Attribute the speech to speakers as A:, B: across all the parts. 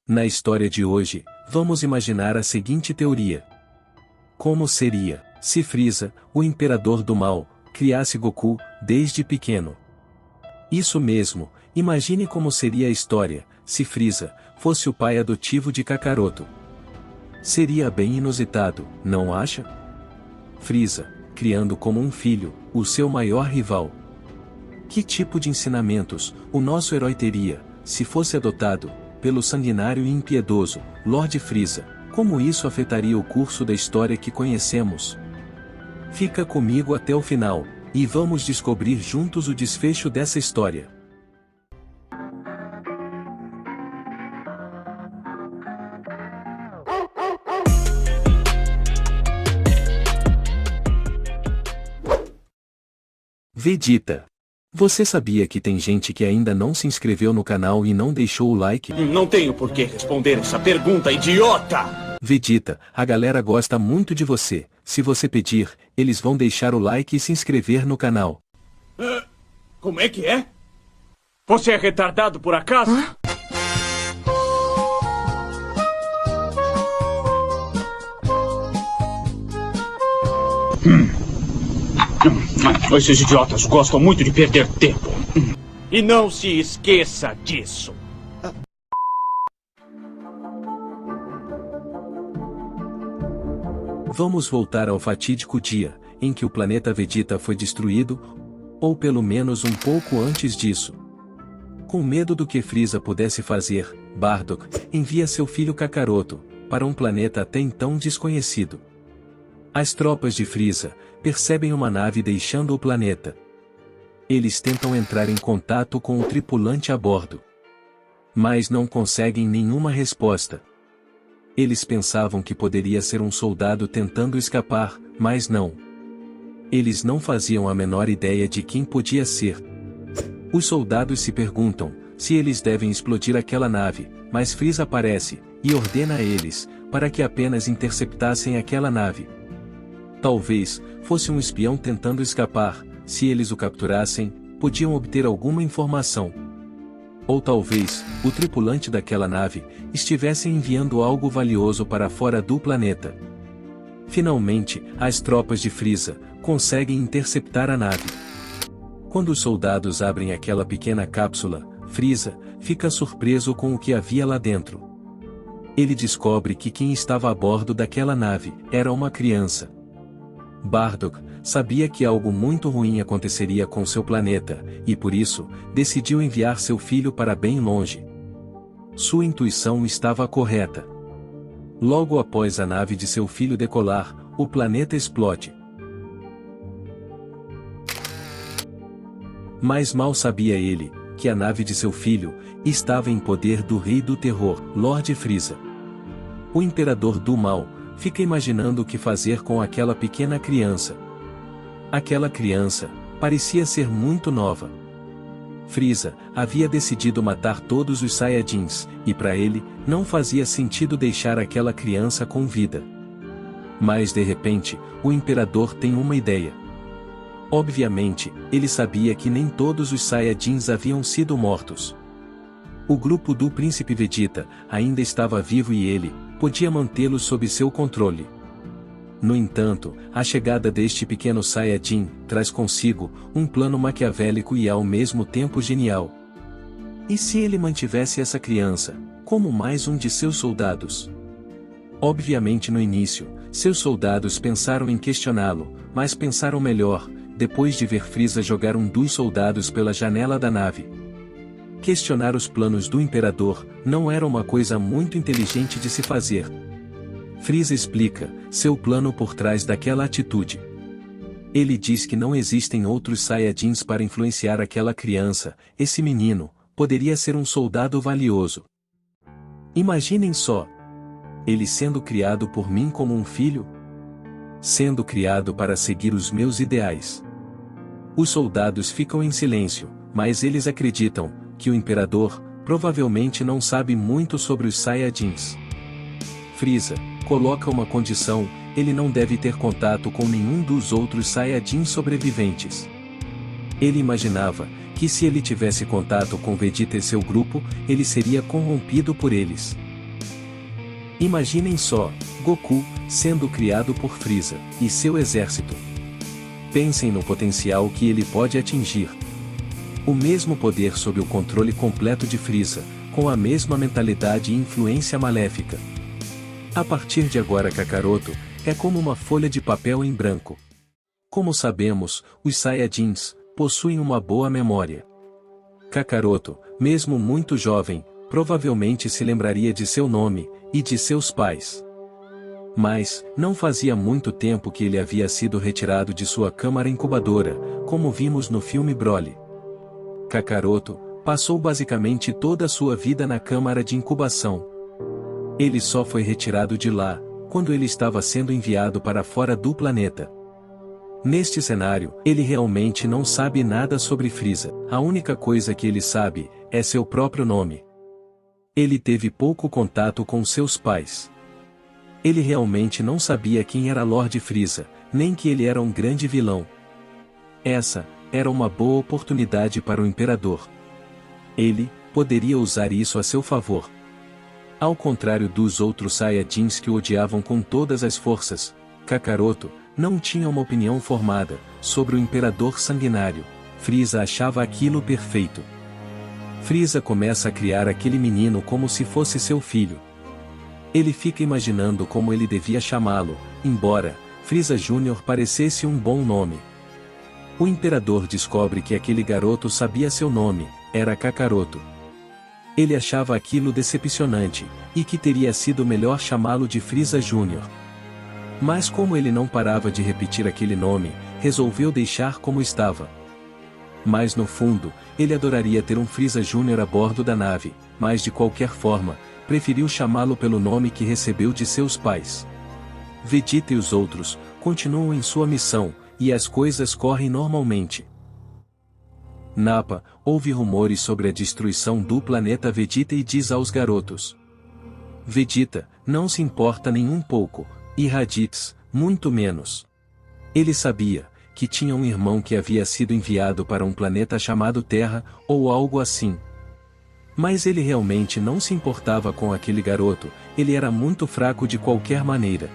A: Na história de hoje, vamos imaginar a seguinte teoria. Como seria, se Frieza, o imperador do mal, criasse Goku, desde pequeno? Isso mesmo, imagine como seria a história, se Frieza, fosse o pai adotivo de Kakaroto. Seria bem inusitado, não acha? Frieza, criando como um filho, o seu maior rival. Que tipo de ensinamentos, o nosso herói teria, se fosse adotado, pelo sanguinário e impiedoso, Lord Frieza? Como isso afetaria o curso da história que conhecemos? Fica comigo até o final, e vamos descobrir juntos o desfecho dessa história. Vegeta. Você sabia que tem gente que ainda não se inscreveu no canal e não deixou o like?
B: Não tenho por que responder essa pergunta, idiota!
A: Vegeta, a galera gosta muito de você. Se você pedir, eles vão deixar o like e se inscrever no canal.
B: Como é que é? Você é retardado por acaso? Esses idiotas gostam muito de perder tempo. E não se esqueça disso.
A: Vamos voltar ao fatídico dia, em que o planeta Vegeta foi destruído, ou pelo menos um pouco antes disso. Com medo do que Frieza pudesse fazer, Bardock envia seu filho Kakaroto para um planeta até então desconhecido. As tropas de Frieza percebem uma nave deixando o planeta. Eles tentam entrar em contato com o tripulante a bordo, mas não conseguem nenhuma resposta. Eles pensavam que poderia ser um soldado tentando escapar, mas não. Eles não faziam a menor ideia de quem podia ser. Os soldados se perguntam se eles devem explodir aquela nave, mas Frieza aparece e ordena a eles para que apenas interceptassem aquela nave. Talvez fosse um espião tentando escapar. Se eles o capturassem, podiam obter alguma informação. Ou talvez, o tripulante daquela nave estivesse enviando algo valioso para fora do planeta. Finalmente, as tropas de Frieza conseguem interceptar a nave. Quando os soldados abrem aquela pequena cápsula, Frieza fica surpreso com o que havia lá dentro. Ele descobre que quem estava a bordo daquela nave era uma criança. Bardock sabia que algo muito ruim aconteceria com seu planeta, e por isso, decidiu enviar seu filho para bem longe. Sua intuição estava correta. Logo após a nave de seu filho decolar, o planeta explode. Mas mal sabia ele, que a nave de seu filho estava em poder do Rei do Terror, Lord Frieza. O Imperador do Mal fica imaginando o que fazer com aquela pequena criança. Aquela criança parecia ser muito nova. Frieza havia decidido matar todos os Saiyajins, e para ele, não fazia sentido deixar aquela criança com vida. Mas de repente, o Imperador tem uma ideia. Obviamente, ele sabia que nem todos os Saiyajins haviam sido mortos. O grupo do Príncipe Vegeta ainda estava vivo e ele podia mantê-los sob seu controle. No entanto, a chegada deste pequeno Saiyajin traz consigo um plano maquiavélico e ao mesmo tempo genial. E se ele mantivesse essa criança como mais um de seus soldados? Obviamente no início, seus soldados pensaram em questioná-lo, mas pensaram melhor, depois de ver Frieza jogar um dos soldados pela janela da nave. Questionar os planos do Imperador não era uma coisa muito inteligente de se fazer. Frieza explica seu plano por trás daquela atitude. Ele diz que não existem outros Saiyajins para influenciar aquela criança. Esse menino poderia ser um soldado valioso. Imaginem só. Ele sendo criado por mim como um filho? Sendo criado para seguir os meus ideais. Os soldados ficam em silêncio, mas eles acreditam que o Imperador provavelmente não sabe muito sobre os Saiyajins. Frieza coloca uma condição: ele não deve ter contato com nenhum dos outros Saiyajins sobreviventes. Ele imaginava que se ele tivesse contato com Vegeta e seu grupo, ele seria corrompido por eles. Imaginem só, Goku, sendo criado por Frieza, e seu exército. Pensem no potencial que ele pode atingir. O mesmo poder sob o controle completo de Frieza, com a mesma mentalidade e influência maléfica. A partir de agora Kakaroto, é como uma folha de papel em branco. Como sabemos, os Saiyajins possuem uma boa memória. Kakaroto, mesmo muito jovem, provavelmente se lembraria de seu nome, e de seus pais. Mas, não fazia muito tempo que ele havia sido retirado de sua câmara incubadora, como vimos no filme Broly. Kakaroto passou basicamente toda a sua vida na câmara de incubação. Ele só foi retirado de lá, quando ele estava sendo enviado para fora do planeta. Neste cenário, ele realmente não sabe nada sobre Frieza, a única coisa que ele sabe, é seu próprio nome. Ele teve pouco contato com seus pais. Ele realmente não sabia quem era Lord Frieza, nem que ele era um grande vilão. Essa era uma boa oportunidade para o Imperador. Ele poderia usar isso a seu favor. Ao contrário dos outros Saiyajins que o odiavam com todas as forças, Kakaroto não tinha uma opinião formada sobre o Imperador Sanguinário. Frieza achava aquilo perfeito. Frieza começa a criar aquele menino como se fosse seu filho. Ele fica imaginando como ele devia chamá-lo, embora Frieza Júnior parecesse um bom nome. O Imperador descobre que aquele garoto sabia seu nome, era Kakaroto. Ele achava aquilo decepcionante, e que teria sido melhor chamá-lo de Frieza Júnior. Mas como ele não parava de repetir aquele nome, resolveu deixar como estava. Mas no fundo, ele adoraria ter um Frieza Júnior a bordo da nave, mas de qualquer forma, preferiu chamá-lo pelo nome que recebeu de seus pais. Vegeta e os outros continuam em sua missão, e as coisas correm normalmente. Nappa ouve rumores sobre a destruição do planeta Vegeta e diz aos garotos. Vegeta não se importa nem um pouco, e Raditz, muito menos. Ele sabia que tinha um irmão que havia sido enviado para um planeta chamado Terra, ou algo assim. Mas ele realmente não se importava com aquele garoto, ele era muito fraco de qualquer maneira.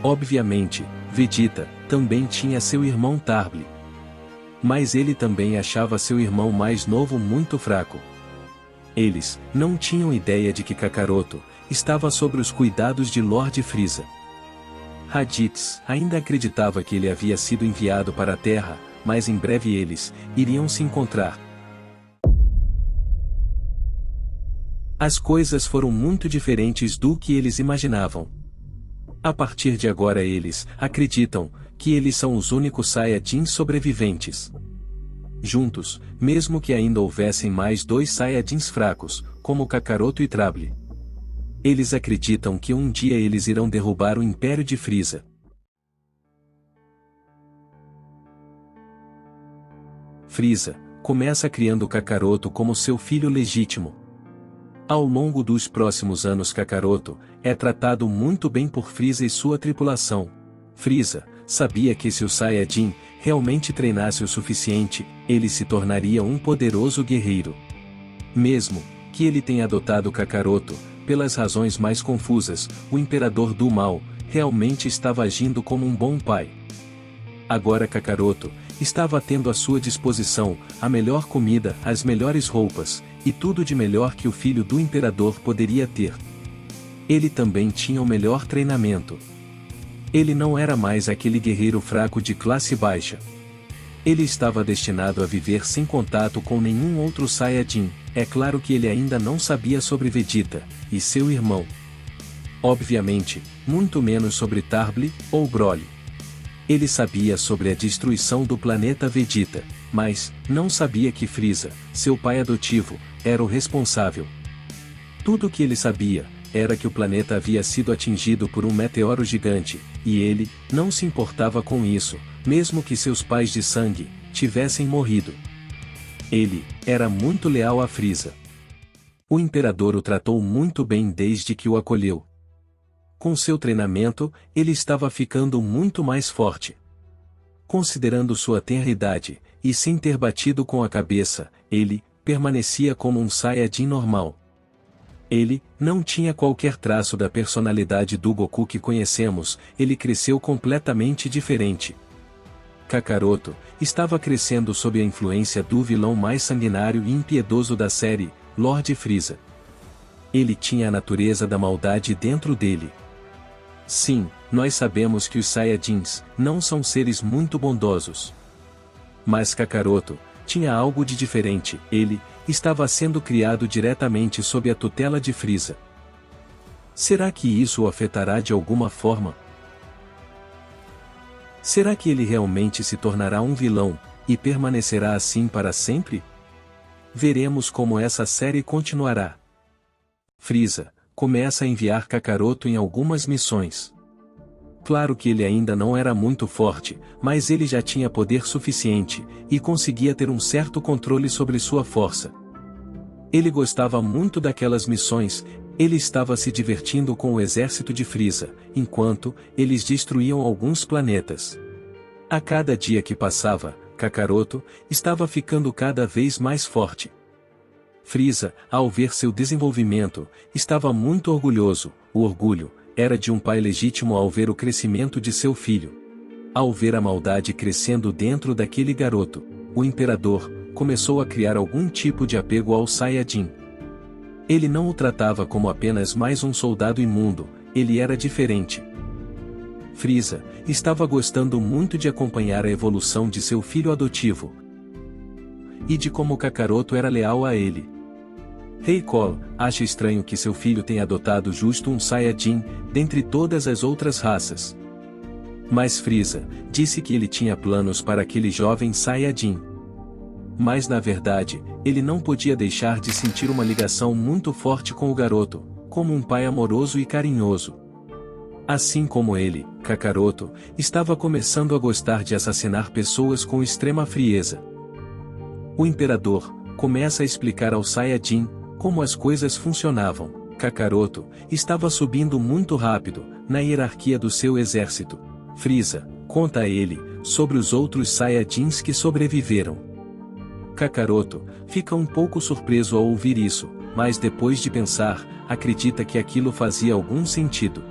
A: Obviamente, Vegeta também tinha seu irmão Tarble. Mas ele também achava seu irmão mais novo muito fraco. Eles não tinham ideia de que Kakaroto estava sob os cuidados de Lord Frieza. Raditz ainda acreditava que ele havia sido enviado para a Terra, mas em breve eles iriam se encontrar. As coisas foram muito diferentes do que eles imaginavam. A partir de agora eles acreditam que eles são os únicos Saiyajins sobreviventes. Juntos, mesmo que ainda houvessem mais 2 Saiyajins fracos, como Kakaroto e Trable. Eles acreditam que um dia eles irão derrubar o Império de Frieza. Frieza começa criando Kakaroto como seu filho legítimo. Ao longo dos próximos anos Kakaroto é tratado muito bem por Frieza e sua tripulação. Frieza sabia que se o Saiyajin realmente treinasse o suficiente, ele se tornaria um poderoso guerreiro. Mesmo que ele tenha adotado Kakaroto, pelas razões mais confusas, o Imperador do Mal realmente estava agindo como um bom pai. Agora Kakaroto estava tendo à sua disposição a melhor comida, as melhores roupas, e tudo de melhor que o filho do Imperador poderia ter. Ele também tinha o melhor treinamento. Ele não era mais aquele guerreiro fraco de classe baixa. Ele estava destinado a viver sem contato com nenhum outro Saiyajin. É claro que ele ainda não sabia sobre Vegeta e seu irmão. Obviamente, muito menos sobre Tarble ou Broly. Ele sabia sobre a destruição do planeta Vegeta, mas não sabia que Frieza, seu pai adotivo, era o responsável. Tudo o que ele sabia era que o planeta havia sido atingido por um meteoro gigante, e ele não se importava com isso, mesmo que seus pais de sangue tivessem morrido. Ele era muito leal a Frieza. O Imperador o tratou muito bem desde que o acolheu. Com seu treinamento, ele estava ficando muito mais forte. Considerando sua tenra idade, e sem ter batido com a cabeça, ele permanecia como um Saiyajin normal. Ele não tinha qualquer traço da personalidade do Goku que conhecemos, ele cresceu completamente diferente. Kakaroto estava crescendo sob a influência do vilão mais sanguinário e impiedoso da série, Lord Frieza. Ele tinha a natureza da maldade dentro dele. Sim, nós sabemos que os Saiyajins não são seres muito bondosos. Mas Kakaroto tinha algo de diferente, ele estava sendo criado diretamente sob a tutela de Frieza. Será que isso o afetará de alguma forma? Será que ele realmente se tornará um vilão, e permanecerá assim para sempre? Veremos como essa série continuará. Frieza começa a enviar Kakaroto em algumas missões. Claro que ele ainda não era muito forte, mas ele já tinha poder suficiente, e conseguia ter um certo controle sobre sua força. Ele gostava muito daquelas missões, ele estava se divertindo com o exército de Frieza, enquanto eles destruíam alguns planetas. A cada dia que passava, Kakaroto estava ficando cada vez mais forte. Frieza, ao ver seu desenvolvimento, estava muito orgulhoso. O orgulho era de um pai legítimo ao ver o crescimento de seu filho. Ao ver a maldade crescendo dentro daquele garoto, o imperador começou a criar algum tipo de apego ao Saiyajin. Ele não o tratava como apenas mais um soldado imundo, ele era diferente. Frieza estava gostando muito de acompanhar a evolução de seu filho adotivo e de como Kakaroto era leal a ele. Rei Cole acha estranho que seu filho tenha adotado justo um Saiyajin, dentre todas as outras raças. Mas Frieza disse que ele tinha planos para aquele jovem Saiyajin. Mas na verdade, ele não podia deixar de sentir uma ligação muito forte com o garoto, como um pai amoroso e carinhoso. Assim como ele, Kakaroto estava começando a gostar de assassinar pessoas com extrema frieza. O imperador começa a explicar ao Saiyajin como as coisas funcionavam. Kakaroto estava subindo muito rápido na hierarquia do seu exército. Frieza conta a ele sobre os outros Saiyajins que sobreviveram. Kakaroto fica um pouco surpreso ao ouvir isso, mas depois de pensar, acredita que aquilo fazia algum sentido.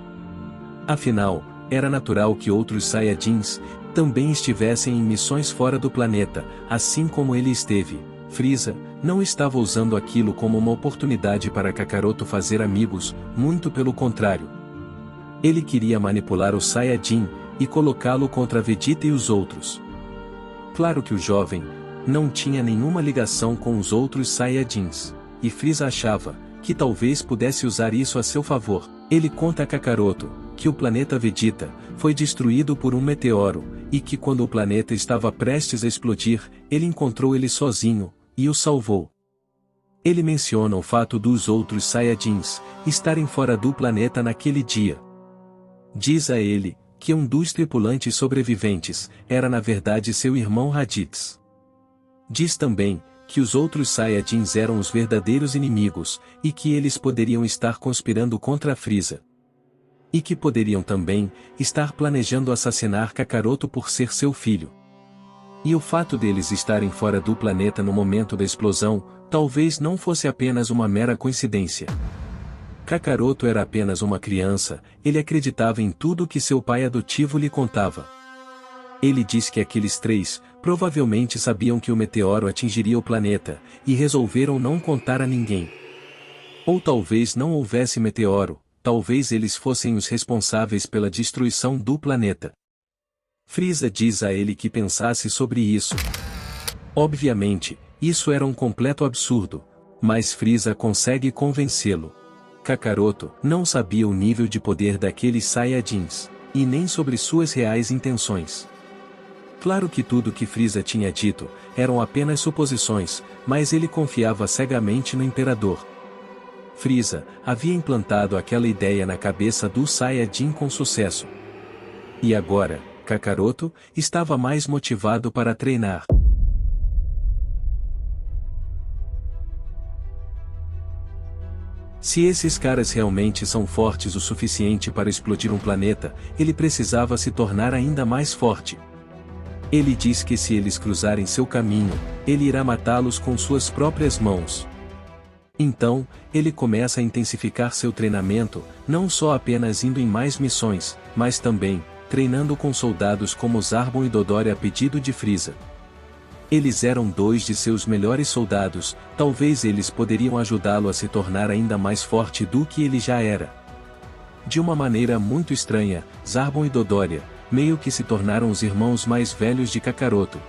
A: Afinal, era natural que outros Saiyajins também estivessem em missões fora do planeta, assim como ele esteve. Frieza não estava usando aquilo como uma oportunidade para Kakaroto fazer amigos, muito pelo contrário. Ele queria manipular o Saiyajin e colocá-lo contra Vegeta e os outros. Claro que o jovem não tinha nenhuma ligação com os outros Saiyajins, e Frieza achava que talvez pudesse usar isso a seu favor. Ele conta a Kakaroto que o planeta Vegeta foi destruído por um meteoro, e que quando o planeta estava prestes a explodir, ele encontrou ele sozinho, e o salvou. Ele menciona o fato dos outros Saiyajins estarem fora do planeta naquele dia. Diz a ele que um dos tripulantes sobreviventes era na verdade seu irmão Raditz. Diz também que os outros Saiyajins eram os verdadeiros inimigos, e que eles poderiam estar conspirando contra Frieza. E que poderiam também estar planejando assassinar Kakaroto por ser seu filho. E o fato deles estarem fora do planeta no momento da explosão, talvez não fosse apenas uma mera coincidência. Kakaroto era apenas uma criança, ele acreditava em tudo que seu pai adotivo lhe contava. Ele diz que aqueles três provavelmente sabiam que o meteoro atingiria o planeta, e resolveram não contar a ninguém. Ou talvez não houvesse meteoro, talvez eles fossem os responsáveis pela destruição do planeta. Frieza diz a ele que pensasse sobre isso. Obviamente, isso era um completo absurdo, mas Frieza consegue convencê-lo. Kakaroto não sabia o nível de poder daqueles Saiyajins, e nem sobre suas reais intenções. Claro que tudo que Frieza tinha dito eram apenas suposições, mas ele confiava cegamente no imperador. Frieza havia implantado aquela ideia na cabeça do Saiyajin com sucesso. E agora, Kakaroto estava mais motivado para treinar. Se esses caras realmente são fortes o suficiente para explodir um planeta, ele precisava se tornar ainda mais forte. Ele diz que se eles cruzarem seu caminho, ele irá matá-los com suas próprias mãos. Então, ele começa a intensificar seu treinamento, não só apenas indo em mais missões, mas também, treinando com soldados como Zarbon e Dodoria a pedido de Frieza. Eles eram dois de seus melhores soldados, talvez eles poderiam ajudá-lo a se tornar ainda mais forte do que ele já era. De uma maneira muito estranha, Zarbon e Dodoria, meio que se tornaram os irmãos mais velhos de Kakaroto.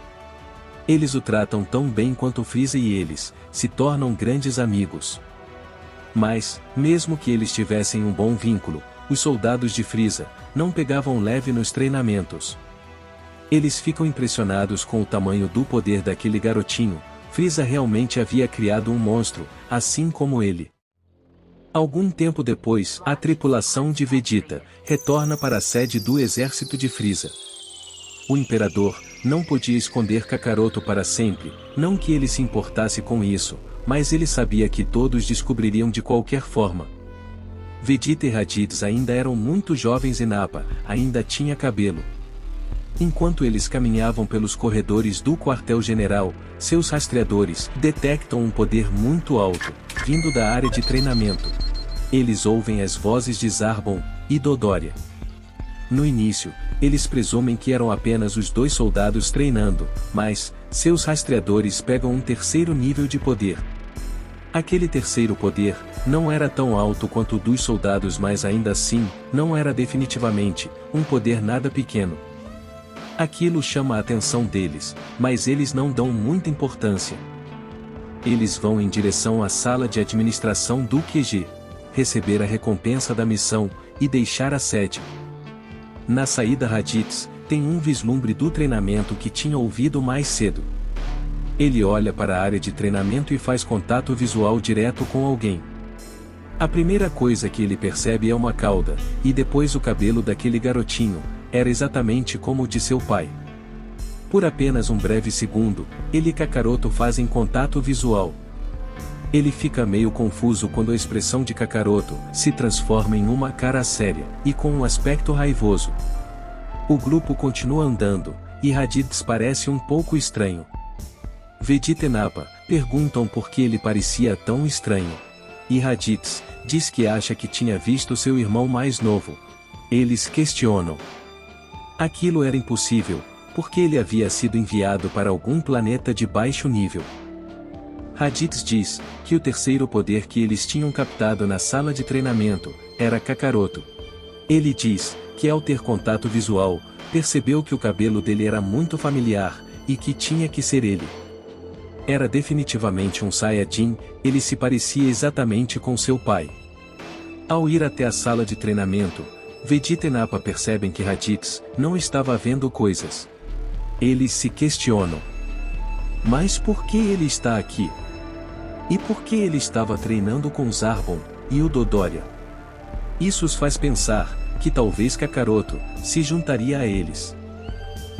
A: Eles o tratam tão bem quanto Frieza e eles, se tornam grandes amigos. Mas, mesmo que eles tivessem um bom vínculo, os soldados de Frieza não pegavam leve nos treinamentos. Eles ficam impressionados com o tamanho do poder daquele garotinho. Frieza realmente havia criado um monstro, assim como ele. Algum tempo depois, a tripulação de Vegeta retorna para a sede do exército de Frieza. O imperador não podia esconder Kakaroto para sempre, não que ele se importasse com isso, mas ele sabia que todos descobririam de qualquer forma. Vegeta e Raditz ainda eram muito jovens e Nappa ainda tinha cabelo. Enquanto eles caminhavam pelos corredores do quartel-general, seus rastreadores detectam um poder muito alto, vindo da área de treinamento. Eles ouvem as vozes de Zarbon e Dodoria. No início, eles presumem que eram apenas os dois soldados treinando, mas seus rastreadores pegam um terceiro nível de poder. Aquele terceiro poder não era tão alto quanto o dos soldados, mas ainda assim, não era definitivamente um poder nada pequeno. Aquilo chama a atenção deles, mas eles não dão muita importância. Eles vão em direção à sala de administração do QG, receber a recompensa da missão e deixar a sede. Na saída, Raditz tem um vislumbre do treinamento que tinha ouvido mais cedo. Ele olha para a área de treinamento e faz contato visual direto com alguém. A primeira coisa que ele percebe é uma cauda, e depois o cabelo daquele garotinho, era exatamente como o de seu pai. Por apenas um breve segundo, ele e Kakaroto fazem contato visual. Ele fica meio confuso quando a expressão de Kakaroto se transforma em uma cara séria, e com um aspecto raivoso. O grupo continua andando, e Raditz parece um pouco estranho. Vegeta e Nappa perguntam por que ele parecia tão estranho. E Raditz diz que acha que tinha visto seu irmão mais novo. Eles questionam. Aquilo era impossível, porque ele havia sido enviado para algum planeta de baixo nível. Raditz diz que o terceiro poder que eles tinham captado na sala de treinamento era Kakaroto. Ele diz que ao ter contato visual, percebeu que o cabelo dele era muito familiar, e que tinha que ser ele. Era definitivamente um Saiyajin, ele se parecia exatamente com seu pai. Ao ir até a sala de treinamento, Vegeta e Nappa percebem que Raditz não estava vendo coisas. Eles se questionam. Mas por que ele está aqui? E por que ele estava treinando com Zarbon e o Dodoria? Isso os faz pensar que talvez Kakaroto se juntaria a eles.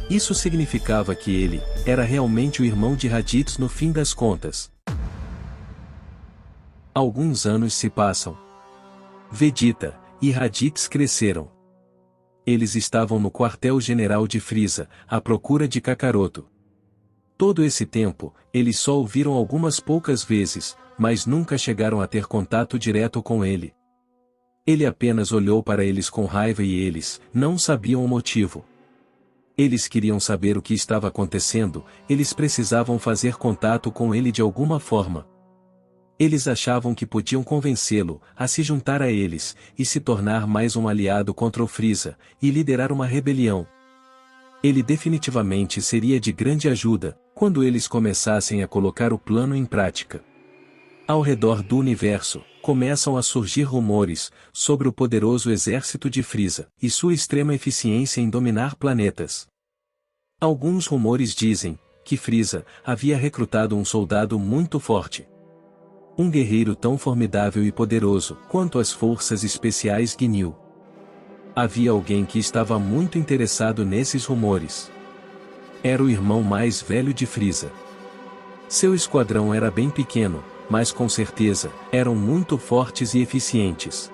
A: Isso significava que ele era realmente o irmão de Raditz no fim das contas. Alguns anos se passam. Vegeta e Raditz cresceram. Eles estavam no quartel-general de Frieza, à procura de Kakaroto. Todo esse tempo, eles só o viram algumas poucas vezes, mas nunca chegaram a ter contato direto com ele. Ele apenas olhou para eles com raiva e eles não sabiam o motivo. Eles queriam saber o que estava acontecendo, eles precisavam fazer contato com ele de alguma forma. Eles achavam que podiam convencê-lo a se juntar a eles, e se tornar mais um aliado contra o Frieza, e liderar uma rebelião. Ele definitivamente seria de grande ajuda, quando eles começassem a colocar o plano em prática. Ao redor do universo, começam a surgir rumores sobre o poderoso exército de Frieza, e sua extrema eficiência em dominar planetas. Alguns rumores dizem que Frieza havia recrutado um soldado muito forte. Um guerreiro tão formidável e poderoso quanto as forças especiais Ginyu. Havia alguém que estava muito interessado nesses rumores. Era o irmão mais velho de Frieza. Seu esquadrão era bem pequeno, mas com certeza, eram muito fortes e eficientes.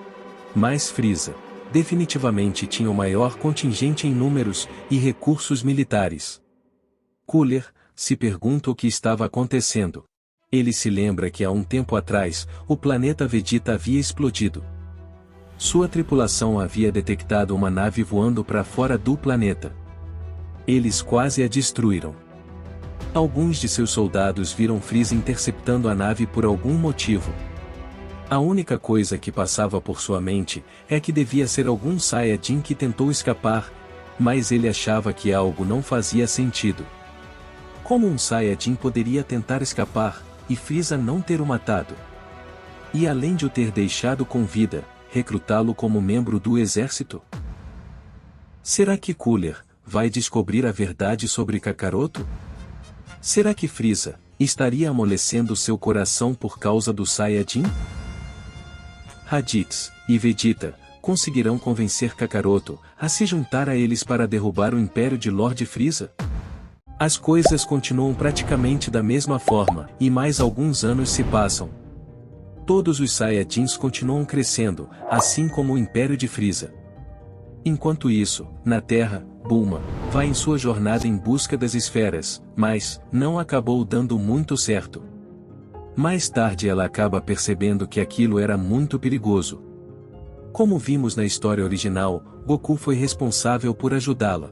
A: Mas Frieza, definitivamente tinha o maior contingente em números e recursos militares. Cooler se pergunta o que estava acontecendo. Ele se lembra que há um tempo atrás, o planeta Vegeta havia explodido. Sua tripulação havia detectado uma nave voando para fora do planeta. Eles quase a destruíram. Alguns de seus soldados viram Freeza interceptando a nave por algum motivo. A única coisa que passava por sua mente é que devia ser algum Saiyajin que tentou escapar, mas ele achava que algo não fazia sentido. Como um Saiyajin poderia tentar escapar, e Freeza não ter o matado? E além de o ter deixado com vida, recrutá-lo como membro do exército? Será que Cooler vai descobrir a verdade sobre Kakaroto? Será que Freeza estaria amolecendo seu coração por causa do Saiyajin? Raditz e Vegeta conseguirão convencer Kakaroto a se juntar a eles para derrubar o Império de Lord Freeza? As coisas continuam praticamente da mesma forma, e mais alguns anos se passam. Todos os Saiyajins continuam crescendo, assim como o Império de Freeza. Enquanto isso, na Terra, Bulma vai em sua jornada em busca das esferas, mas não acabou dando muito certo. Mais tarde ela acaba percebendo que aquilo era muito perigoso. Como vimos na história original, Goku foi responsável por ajudá-la.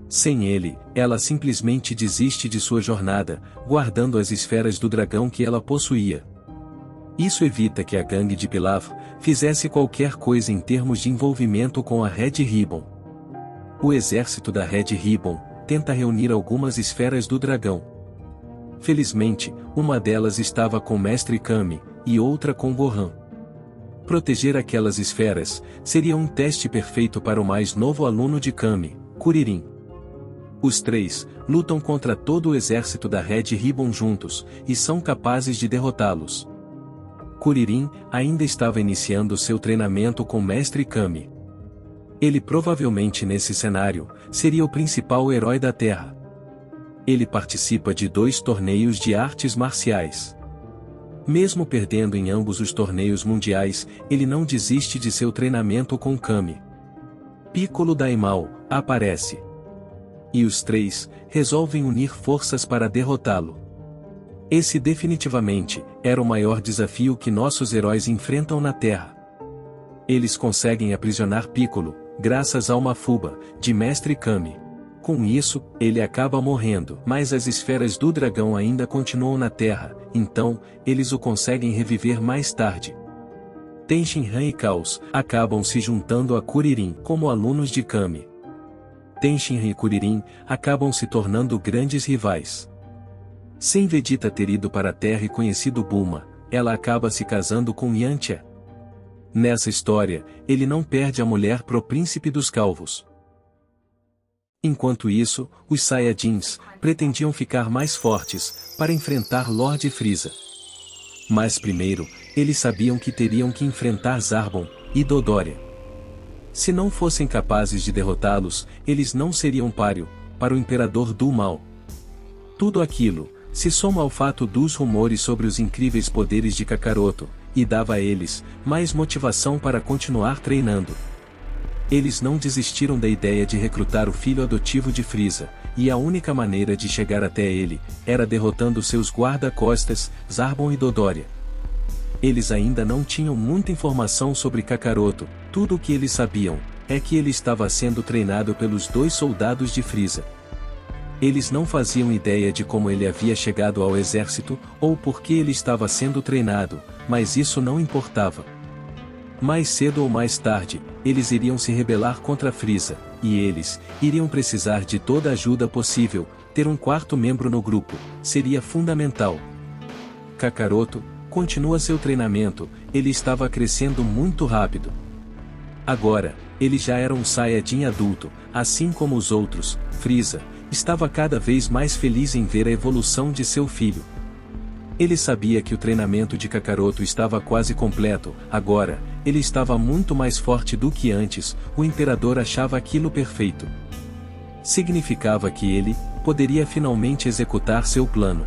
A: Sem ele, ela simplesmente desiste de sua jornada, guardando as esferas do dragão que ela possuía. Isso evita que a gangue de Pilaf fizesse qualquer coisa em termos de envolvimento com a Red Ribbon. O exército da Red Ribbon tenta reunir algumas esferas do dragão. Felizmente, uma delas estava com Mestre Kami, e outra com Gohan. Proteger aquelas esferas seria um teste perfeito para o mais novo aluno de Kami, Kuririn. Os três lutam contra todo o exército da Red Ribbon juntos, e são capazes de derrotá-los. Kuririn ainda estava iniciando seu treinamento com Mestre Kami. Ele provavelmente nesse cenário seria o principal herói da Terra. Ele participa de 2 torneios de artes marciais. Mesmo perdendo em ambos os torneios mundiais, ele não desiste de seu treinamento com Kami. Piccolo Daimao aparece. E os três resolvem unir forças para derrotá-lo. Esse definitivamente era o maior desafio que nossos heróis enfrentam na Terra. Eles conseguem aprisionar Piccolo, graças a uma fuga de Mestre Kami. Com isso, ele acaba morrendo, mas as esferas do dragão ainda continuam na Terra, então, eles o conseguem reviver mais tarde. Tenshinhan e Chaos acabam se juntando a Kuririn como alunos de Kami. Tenshinhan e Kuririn acabam se tornando grandes rivais. Sem Vegeta ter ido para a Terra e conhecido Bulma, ela acaba se casando com Yantia. Nessa história, ele não perde a mulher pro príncipe dos calvos. Enquanto isso, os Saiyajins pretendiam ficar mais fortes para enfrentar Lord Freeza. Mas primeiro, eles sabiam que teriam que enfrentar Zarbon e Dodoria. Se não fossem capazes de derrotá-los, eles não seriam páreo para o Imperador do Mal. Tudo aquilo se soma ao fato dos rumores sobre os incríveis poderes de Kakaroto, e dava a eles mais motivação para continuar treinando. Eles não desistiram da ideia de recrutar o filho adotivo de Freeza, e a única maneira de chegar até ele era derrotando seus guarda-costas, Zarbon e Dodoria. Eles ainda não tinham muita informação sobre Kakaroto, tudo o que eles sabiam é que ele estava sendo treinado pelos 2 soldados de Freeza. Eles não faziam ideia de como ele havia chegado ao exército, ou por que ele estava sendo treinado, mas isso não importava. Mais cedo ou mais tarde, eles iriam se rebelar contra Freeza, e eles iriam precisar de toda a ajuda possível. Ter um 4º membro no grupo seria fundamental. Kakaroto continua seu treinamento, ele estava crescendo muito rápido. Agora, ele já era um Saiyajin adulto, assim como os outros. Freeza estava cada vez mais feliz em ver a evolução de seu filho. Ele sabia que o treinamento de Kakaroto estava quase completo, agora, ele estava muito mais forte do que antes, o Imperador achava aquilo perfeito. Significava que ele poderia finalmente executar seu plano.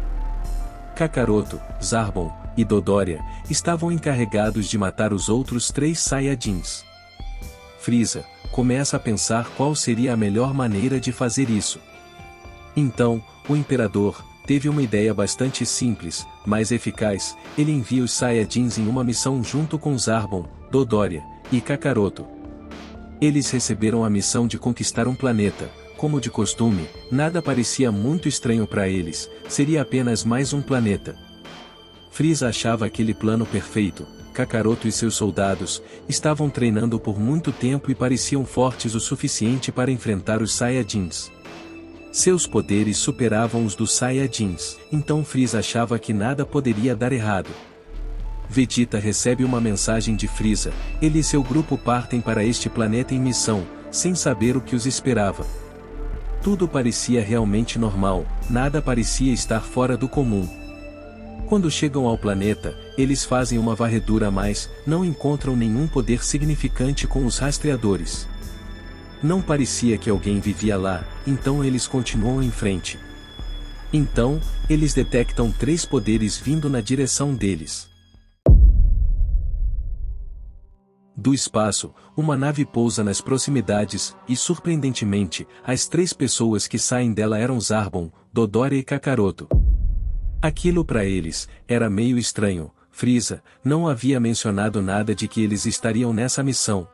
A: Kakaroto, Zarbon e Dodoria estavam encarregados de matar os outros 3 Saiyajins. Freeza começa a pensar qual seria a melhor maneira de fazer isso. Então, o Imperador teve uma ideia bastante simples, mas eficaz. Ele envia os Saiyajins em uma missão junto com Zarbon, Dodoria e Kakaroto. Eles receberam a missão de conquistar um planeta. Como de costume, nada parecia muito estranho para eles, seria apenas mais um planeta. Frieza achava aquele plano perfeito. Kakaroto e seus soldados estavam treinando por muito tempo e pareciam fortes o suficiente para enfrentar os Saiyajins. Seus poderes superavam os dos Saiyajins, então Frieza achava que nada poderia dar errado. Vegeta recebe uma mensagem de Frieza. Ele e seu grupo partem para este planeta em missão, sem saber o que os esperava. Tudo parecia realmente normal, nada parecia estar fora do comum. Quando chegam ao planeta, eles fazem uma varredura, mas não encontram nenhum poder significante com os rastreadores. Não parecia que alguém vivia lá, então eles continuam em frente. Então, eles detectam 3 poderes vindo na direção deles. Do espaço, uma nave pousa nas proximidades, e surpreendentemente, as 3 pessoas que saem dela eram Zarbon, Dodoria e Kakaroto. Aquilo para eles era meio estranho. Frieza não havia mencionado nada de que eles estariam nessa missão.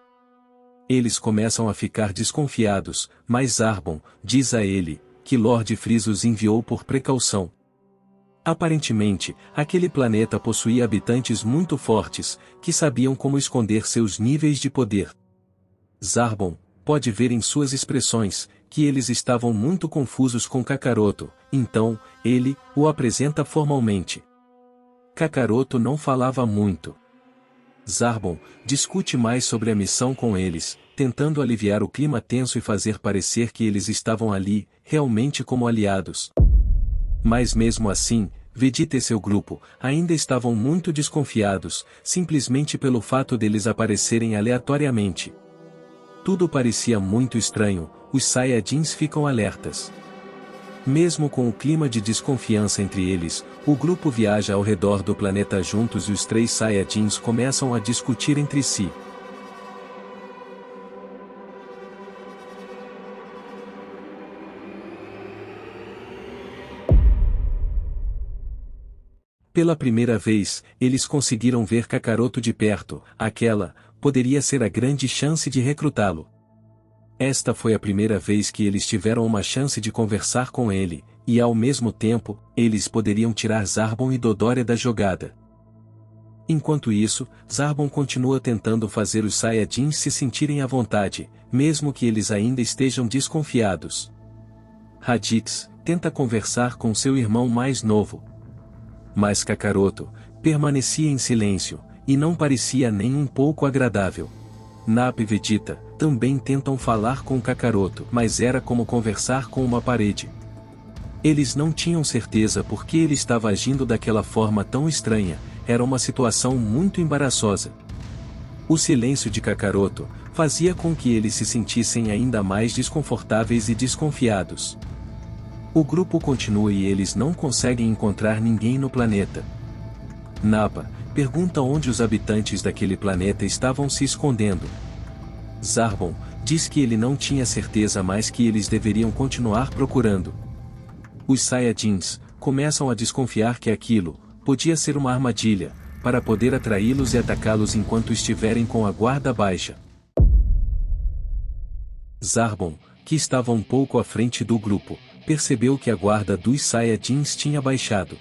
A: Eles começam a ficar desconfiados, mas Zarbon diz a ele que Lord Frieza os enviou por precaução. Aparentemente, aquele planeta possuía habitantes muito fortes, que sabiam como esconder seus níveis de poder. Zarbon pode ver em suas expressões que eles estavam muito confusos com Kakaroto, então, ele o apresenta formalmente. Kakaroto não falava muito. Zarbon discute mais sobre a missão com eles, tentando aliviar o clima tenso e fazer parecer que eles estavam ali, realmente como aliados. Mas mesmo assim, Vegeta e seu grupo ainda estavam muito desconfiados, simplesmente pelo fato deles aparecerem aleatoriamente. Tudo parecia muito estranho, os Saiyajins ficam alertas. Mesmo com o clima de desconfiança entre eles, o grupo viaja ao redor do planeta juntos e os 3 Saiyajins começam a discutir entre si. Pela primeira vez, eles conseguiram ver Kakaroto de perto. Aquela poderia ser a grande chance de recrutá-lo. Esta foi a primeira vez que eles tiveram uma chance de conversar com ele, e ao mesmo tempo, eles poderiam tirar Zarbon e Dodoria da jogada. Enquanto isso, Zarbon continua tentando fazer os Saiyajins se sentirem à vontade, mesmo que eles ainda estejam desconfiados. Raditz tenta conversar com seu irmão mais novo. Mas Kakaroto permanecia em silêncio, e não parecia nem um pouco agradável. Nappa e Vegeta também tentam falar com Kakaroto, mas era como conversar com uma parede. Eles não tinham certeza por que ele estava agindo daquela forma tão estranha, era uma situação muito embaraçosa. O silêncio de Kakaroto fazia com que eles se sentissem ainda mais desconfortáveis e desconfiados. O grupo continua e eles não conseguem encontrar ninguém no planeta. Nappa pergunta onde os habitantes daquele planeta estavam se escondendo. Zarbon diz que ele não tinha certeza, mas que eles deveriam continuar procurando. Os Saiyajins começam a desconfiar que aquilo podia ser uma armadilha, para poder atraí-los e atacá-los enquanto estiverem com a guarda baixa. Zarbon, que estava um pouco à frente do grupo, percebeu que a guarda dos Saiyajins tinha baixado.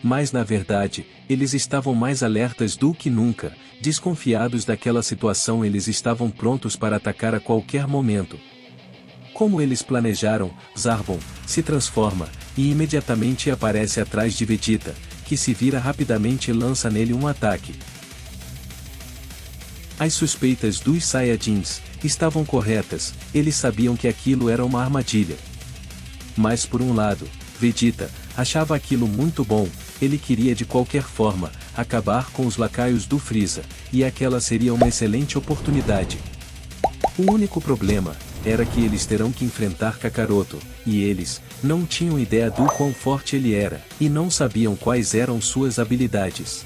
A: Mas na verdade, eles estavam mais alertas do que nunca, desconfiados daquela situação. Eles estavam prontos para atacar a qualquer momento. Como eles planejaram, Zarbon se transforma, e imediatamente aparece atrás de Vegeta, que se vira rapidamente e lança nele um ataque. As suspeitas dos Saiyajins estavam corretas, eles sabiam que aquilo era uma armadilha. Mas por um lado, Vegeta achava aquilo muito bom, ele queria de qualquer forma acabar com os lacaios do Frieza, e aquela seria uma excelente oportunidade. O único problema era que eles terão que enfrentar Kakaroto, e eles não tinham ideia do quão forte ele era, e não sabiam quais eram suas habilidades.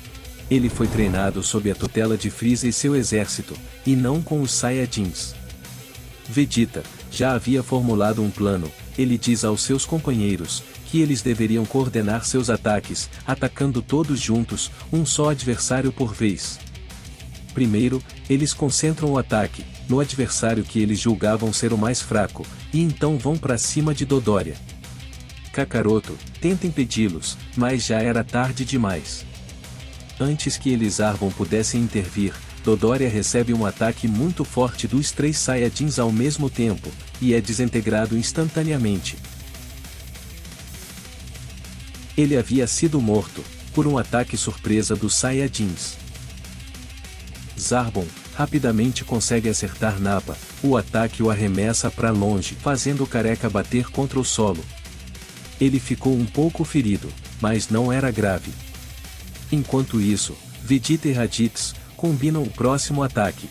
A: Ele foi treinado sob a tutela de Frieza e seu exército, e não com os Saiyajins. Vegeta já havia formulado um plano, ele diz aos seus companheiros que eles deveriam coordenar seus ataques, atacando todos juntos, um só adversário por vez. Primeiro, eles concentram o ataque no adversário que eles julgavam ser o mais fraco, e então vão para cima de Dodoria. Kakaroto tenta impedi-los, mas já era tarde demais. Antes que eles Zarbon pudessem intervir, Dodoria recebe um ataque muito forte dos 3 Saiyajins ao mesmo tempo, e é desintegrado instantaneamente. Ele havia sido morto por um ataque surpresa dos Saiyajins. Zarbon rapidamente consegue acertar Nappa, o ataque o arremessa para longe, fazendo o careca bater contra o solo. Ele ficou um pouco ferido, mas não era grave. Enquanto isso, Vegeta e Raditz combinam o próximo ataque.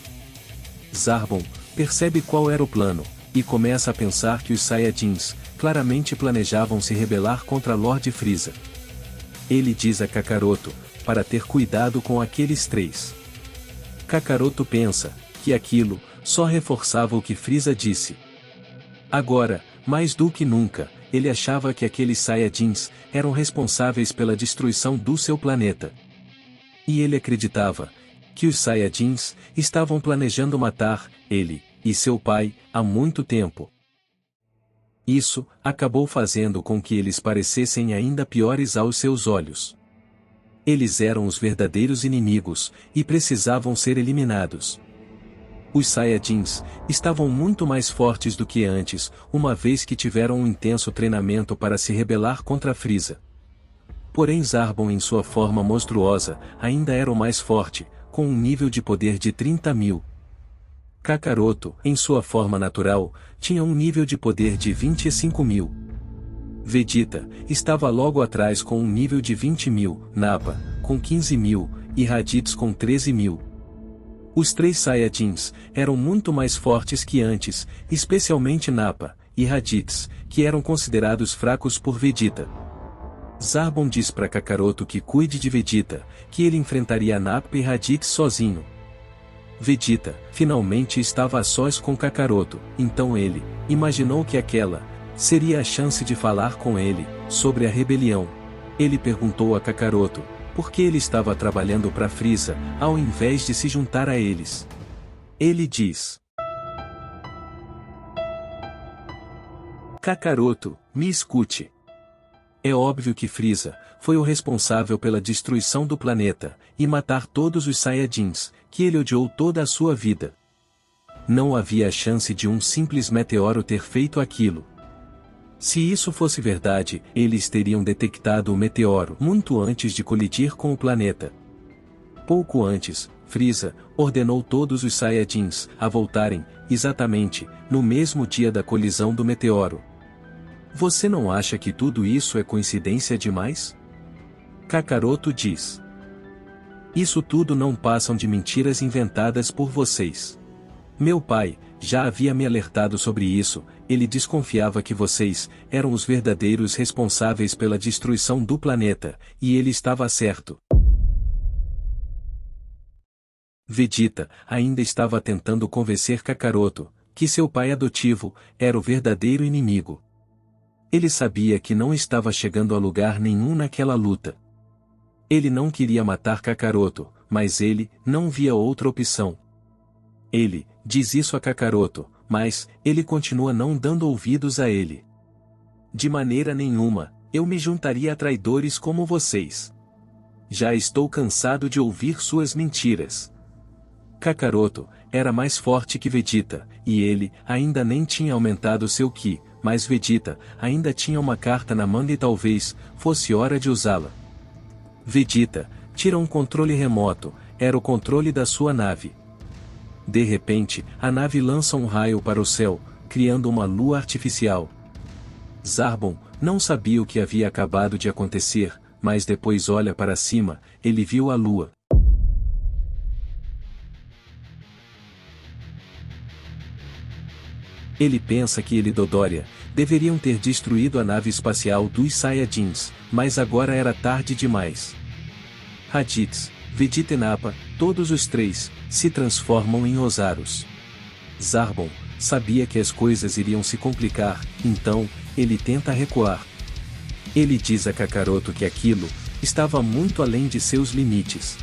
A: Zarbon percebe qual era o plano, e começa a pensar que os Saiyajins claramente planejavam se rebelar contra Lord Frieza. Ele diz a Kakaroto para ter cuidado com aqueles 3. Kakaroto pensa que aquilo só reforçava o que Frieza disse. Agora, mais do que nunca, ele achava que aqueles Saiyajins eram responsáveis pela destruição do seu planeta. E ele acreditava que os Saiyajins estavam planejando matar ele e seu pai há muito tempo. Isso acabou fazendo com que eles parecessem ainda piores aos seus olhos. Eles eram os verdadeiros inimigos e precisavam ser eliminados. Os Saiyajins estavam muito mais fortes do que antes, uma vez que tiveram um intenso treinamento para se rebelar contra Frieza. Porém Zarbon em sua forma monstruosa ainda era o mais forte, com um nível de poder de 30.000. Kakaroto, em sua forma natural, tinha um nível de poder de 25.000. Vegeta estava logo atrás com um nível de 20.000, Nappa com 15.000 e Raditz com 13.000. Os 3 Saiyajins eram muito mais fortes que antes, especialmente Nappa e Raditz, que eram considerados fracos por Vegeta. Zarbon diz para Kakaroto que cuide de Vegeta, que ele enfrentaria Nappa e Raditz sozinho. Vegeta finalmente estava a sós com Kakaroto, então ele imaginou que aquela seria a chance de falar com ele sobre a rebelião. Ele perguntou a Kakaroto por que ele estava trabalhando para Frieza, ao invés de se juntar a eles. Ele diz: Kakaroto, me escute. É óbvio que Frieza foi o responsável pela destruição do planeta e matar todos os Saiyajins, que ele odiou toda a sua vida. Não havia chance de um simples meteoro ter feito aquilo. Se isso fosse verdade, eles teriam detectado o meteoro muito antes de colidir com o planeta. Pouco antes, Frieza ordenou todos os Saiyajins a voltarem, exatamente, no mesmo dia da colisão do meteoro. Você não acha que tudo isso é coincidência demais? Kakaroto diz: Isso tudo não passam de mentiras inventadas por vocês. Meu pai já havia me alertado sobre isso, ele desconfiava que vocês eram os verdadeiros responsáveis pela destruição do planeta, e ele estava certo. Vegeta ainda estava tentando convencer Kakaroto que seu pai adotivo era o verdadeiro inimigo. Ele sabia que não estava chegando a lugar nenhum naquela luta. Ele não queria matar Kakaroto, mas ele não via outra opção. Ele diz isso a Kakaroto, mas ele continua não dando ouvidos a ele. De maneira nenhuma, eu me juntaria a traidores como vocês. Já estou cansado de ouvir suas mentiras. Kakaroto era mais forte que Vegeta, e ele ainda nem tinha aumentado seu Ki, mas Vegeta ainda tinha uma carta na manga e talvez fosse hora de usá-la. Vegeta tira um controle remoto, era o controle da sua nave. De repente, a nave lança um raio para o céu, criando uma lua artificial. Zarbon não sabia o que havia acabado de acontecer, mas depois olha para cima, ele viu a lua. Ele pensa que ele e Dodoria deveriam ter destruído a nave espacial dos Saiyajins, mas agora era tarde demais. Raditz, Vegeta e Nappa, todos os 3, se transformam em Ozarus. Zarbon sabia que as coisas iriam se complicar, então, ele tenta recuar. Ele diz a Kakaroto que aquilo estava muito além de seus limites.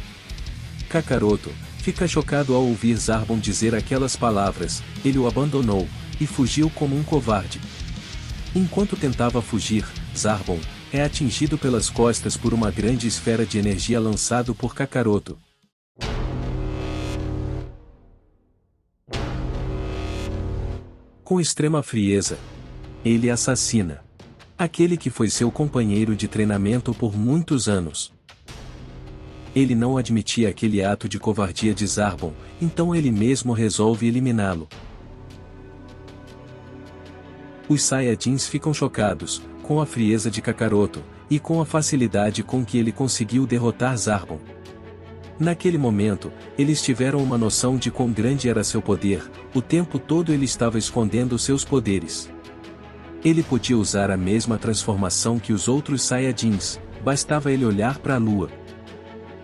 A: Kakaroto fica chocado ao ouvir Zarbon dizer aquelas palavras, ele o abandonou, e fugiu como um covarde. Enquanto tentava fugir, Zarbon é atingido pelas costas por uma grande esfera de energia lançado por Kakaroto. Com extrema frieza, ele assassina aquele que foi seu companheiro de treinamento por muitos anos. Ele não admitia aquele ato de covardia de Zarbon, então ele mesmo resolve eliminá-lo. Os Saiyajins ficam chocados, com a frieza de Kakaroto, e com a facilidade com que ele conseguiu derrotar Zarbon. Naquele momento, eles tiveram uma noção de quão grande era seu poder, o tempo todo ele estava escondendo seus poderes. Ele podia usar a mesma transformação que os outros Saiyajins, bastava ele olhar para a lua.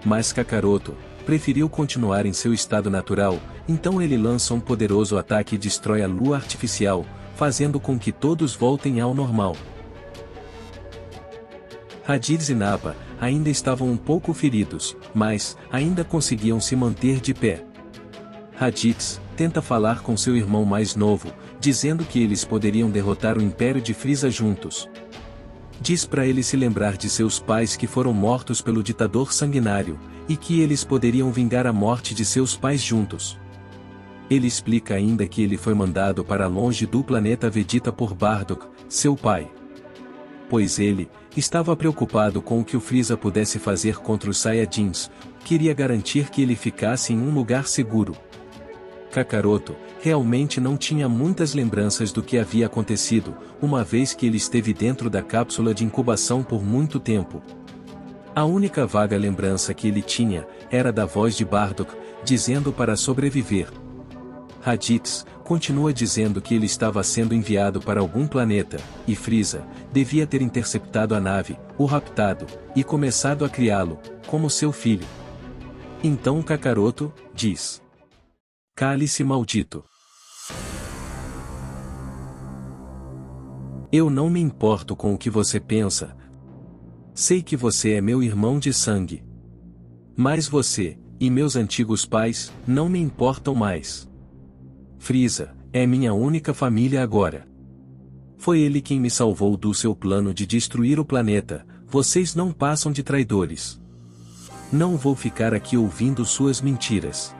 A: Mas Kakaroto preferiu continuar em seu estado natural, então ele lança um poderoso ataque e destrói a lua artificial, fazendo com que todos voltem ao normal. Raditz e Nappa ainda estavam um pouco feridos, mas ainda conseguiam se manter de pé. Raditz tenta falar com seu irmão mais novo, dizendo que eles poderiam derrotar o Império de Frieza juntos. Diz para ele se lembrar de seus pais que foram mortos pelo ditador sanguinário, e que eles poderiam vingar a morte de seus pais juntos. Ele explica ainda que ele foi mandado para longe do planeta Vegeta por Bardock, seu pai. Pois ele estava preocupado com o que o Frieza pudesse fazer contra os Saiyajins, queria garantir que ele ficasse em um lugar seguro. Kakaroto realmente não tinha muitas lembranças do que havia acontecido, uma vez que ele esteve dentro da cápsula de incubação por muito tempo. A única vaga lembrança que ele tinha era da voz de Bardock, dizendo para sobreviver. Raditz continua dizendo que ele estava sendo enviado para algum planeta, e Frieza devia ter interceptado a nave, o raptado, e começado a criá-lo, como seu filho. Então Kakaroto diz: "Cale-se, maldito. Eu não me importo com o que você pensa. Sei que você é meu irmão de sangue. Mas você, e meus antigos pais, não me importam mais. Frieza é minha única família agora. Foi ele quem me salvou do seu plano de destruir o planeta, vocês não passam de traidores. Não vou ficar aqui ouvindo suas mentiras."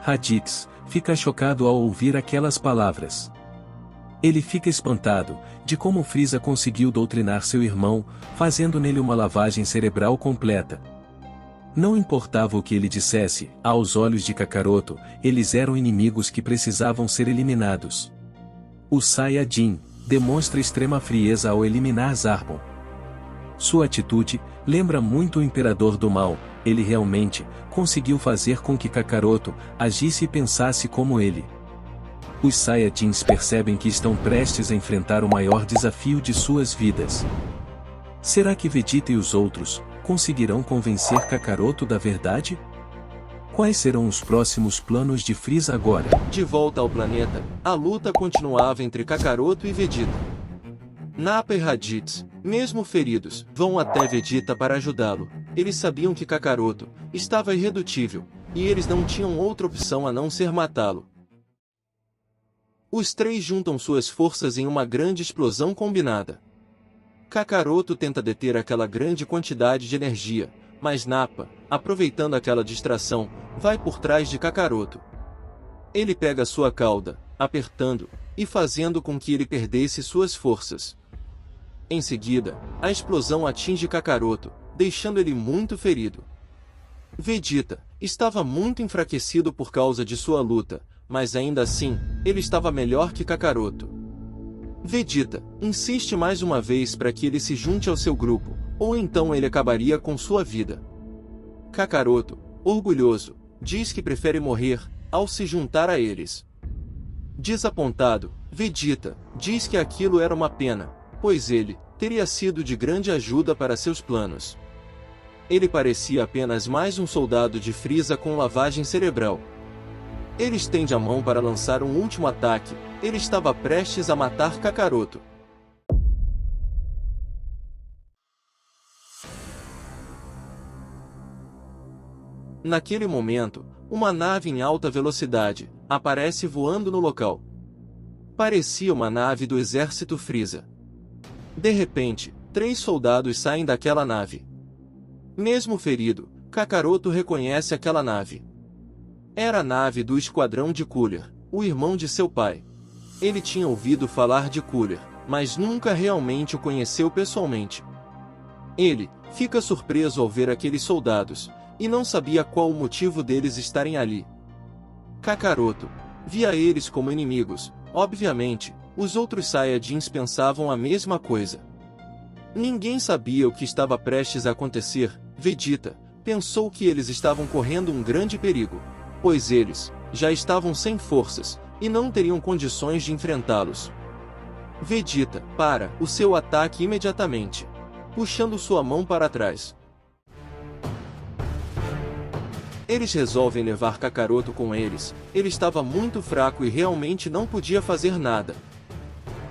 A: Raditz fica chocado ao ouvir aquelas palavras. Ele fica espantado de como Frieza conseguiu doutrinar seu irmão, fazendo nele uma lavagem cerebral completa. Não importava o que ele dissesse, aos olhos de Kakaroto, eles eram inimigos que precisavam ser eliminados. O Saiyajin demonstra extrema frieza ao eliminar Zarbon. Sua atitude lembra muito o Imperador do Mal, ele realmente conseguiu fazer com que Kakaroto agisse e pensasse como ele. Os Saiyajins percebem que estão prestes a enfrentar o maior desafio de suas vidas. Será que Vegeta e os outros conseguirão convencer Kakaroto da verdade? Quais serão os próximos planos de Frieza agora?
C: De volta ao planeta, a luta continuava entre Kakaroto e Vegeta. Nappa e Raditz, mesmo feridos, vão até Vegeta para ajudá-lo. Eles sabiam que Kakaroto estava irredutível, e eles não tinham outra opção a não ser matá-lo. Os três juntam suas forças em uma grande explosão combinada. Kakaroto tenta deter aquela grande quantidade de energia, mas Nappa, aproveitando aquela distração, vai por trás de Kakaroto. Ele pega sua cauda, apertando, e fazendo com que ele perdesse suas forças. Em seguida, a explosão atinge Kakaroto, deixando ele muito ferido. Vegeta estava muito enfraquecido por causa de sua luta, mas ainda assim, ele estava melhor que Kakaroto. Vegeta insiste mais uma vez para que ele se junte ao seu grupo, ou então ele acabaria com sua vida. Kakaroto, orgulhoso, diz que prefere morrer ao se juntar a eles. Desapontado, Vegeta diz que aquilo era uma pena, pois ele teria sido de grande ajuda para seus planos. Ele parecia apenas mais um soldado de Frieza com lavagem cerebral. Ele estende a mão para lançar um último ataque. Ele estava prestes a matar Kakaroto. Naquele momento, uma nave em alta velocidade aparece voando no local. Parecia uma nave do exército Frieza. De repente, 3 soldados saem daquela nave. Mesmo ferido, Kakaroto reconhece aquela nave. Era a nave do esquadrão de Cooler, o irmão de seu pai. Ele tinha ouvido falar de Cooler, mas nunca realmente o conheceu pessoalmente. Ele fica surpreso ao ver aqueles soldados, e não sabia qual o motivo deles estarem ali. Kakaroto via eles como inimigos. Obviamente, os outros Saiyajins pensavam a mesma coisa. Ninguém sabia o que estava prestes a acontecer. Vegeta pensou que eles estavam correndo um grande perigo, pois eles já estavam sem forças e não teriam condições de enfrentá-los. Vegeta para o seu ataque imediatamente, puxando sua mão para trás. Eles resolvem levar Kakaroto com eles. Ele estava muito fraco e realmente não podia fazer nada.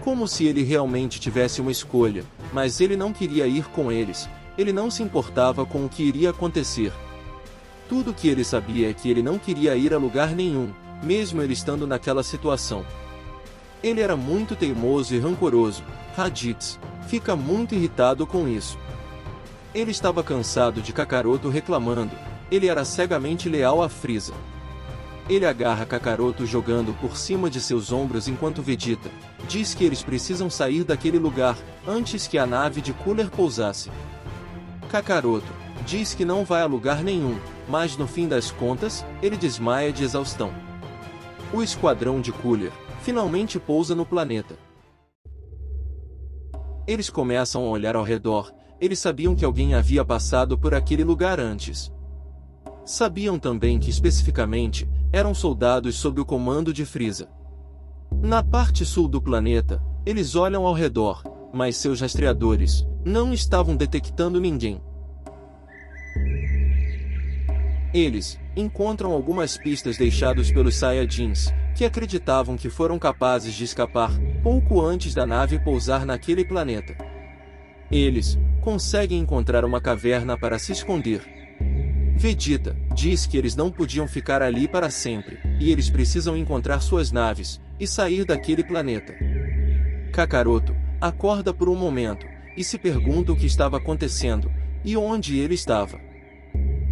C: Como se ele realmente tivesse uma escolha, mas ele não queria ir com eles. Ele não se importava com o que iria acontecer. Tudo que ele sabia é que ele não queria ir a lugar nenhum, mesmo ele estando naquela situação. Ele era muito teimoso e rancoroso. Raditz fica muito irritado com isso. Ele estava cansado de Kakaroto reclamando. Ele era cegamente leal a Frieza. Ele agarra Kakaroto jogando por cima de seus ombros enquanto Vegeta diz que eles precisam sair daquele lugar antes que a nave de Cooler pousasse. Kakaroto diz que não vai a lugar nenhum, mas no fim das contas, ele desmaia de exaustão. O esquadrão de Cooler finalmente pousa no planeta. Eles começam a olhar ao redor. Eles sabiam que alguém havia passado por aquele lugar antes. Sabiam também que especificamente eram soldados sob o comando de Frieza. Na parte sul do planeta, eles olham ao redor, mas seus rastreadores não estavam detectando ninguém. Eles encontram algumas pistas deixadas pelos Saiyajins, que acreditavam que foram capazes de escapar pouco antes da nave pousar naquele planeta. Eles conseguem encontrar uma caverna para se esconder. Vegeta diz que eles não podiam ficar ali para sempre, e eles precisam encontrar suas naves e sair daquele planeta. Kakaroto acorda por um momento e se pergunta o que estava acontecendo e onde ele estava.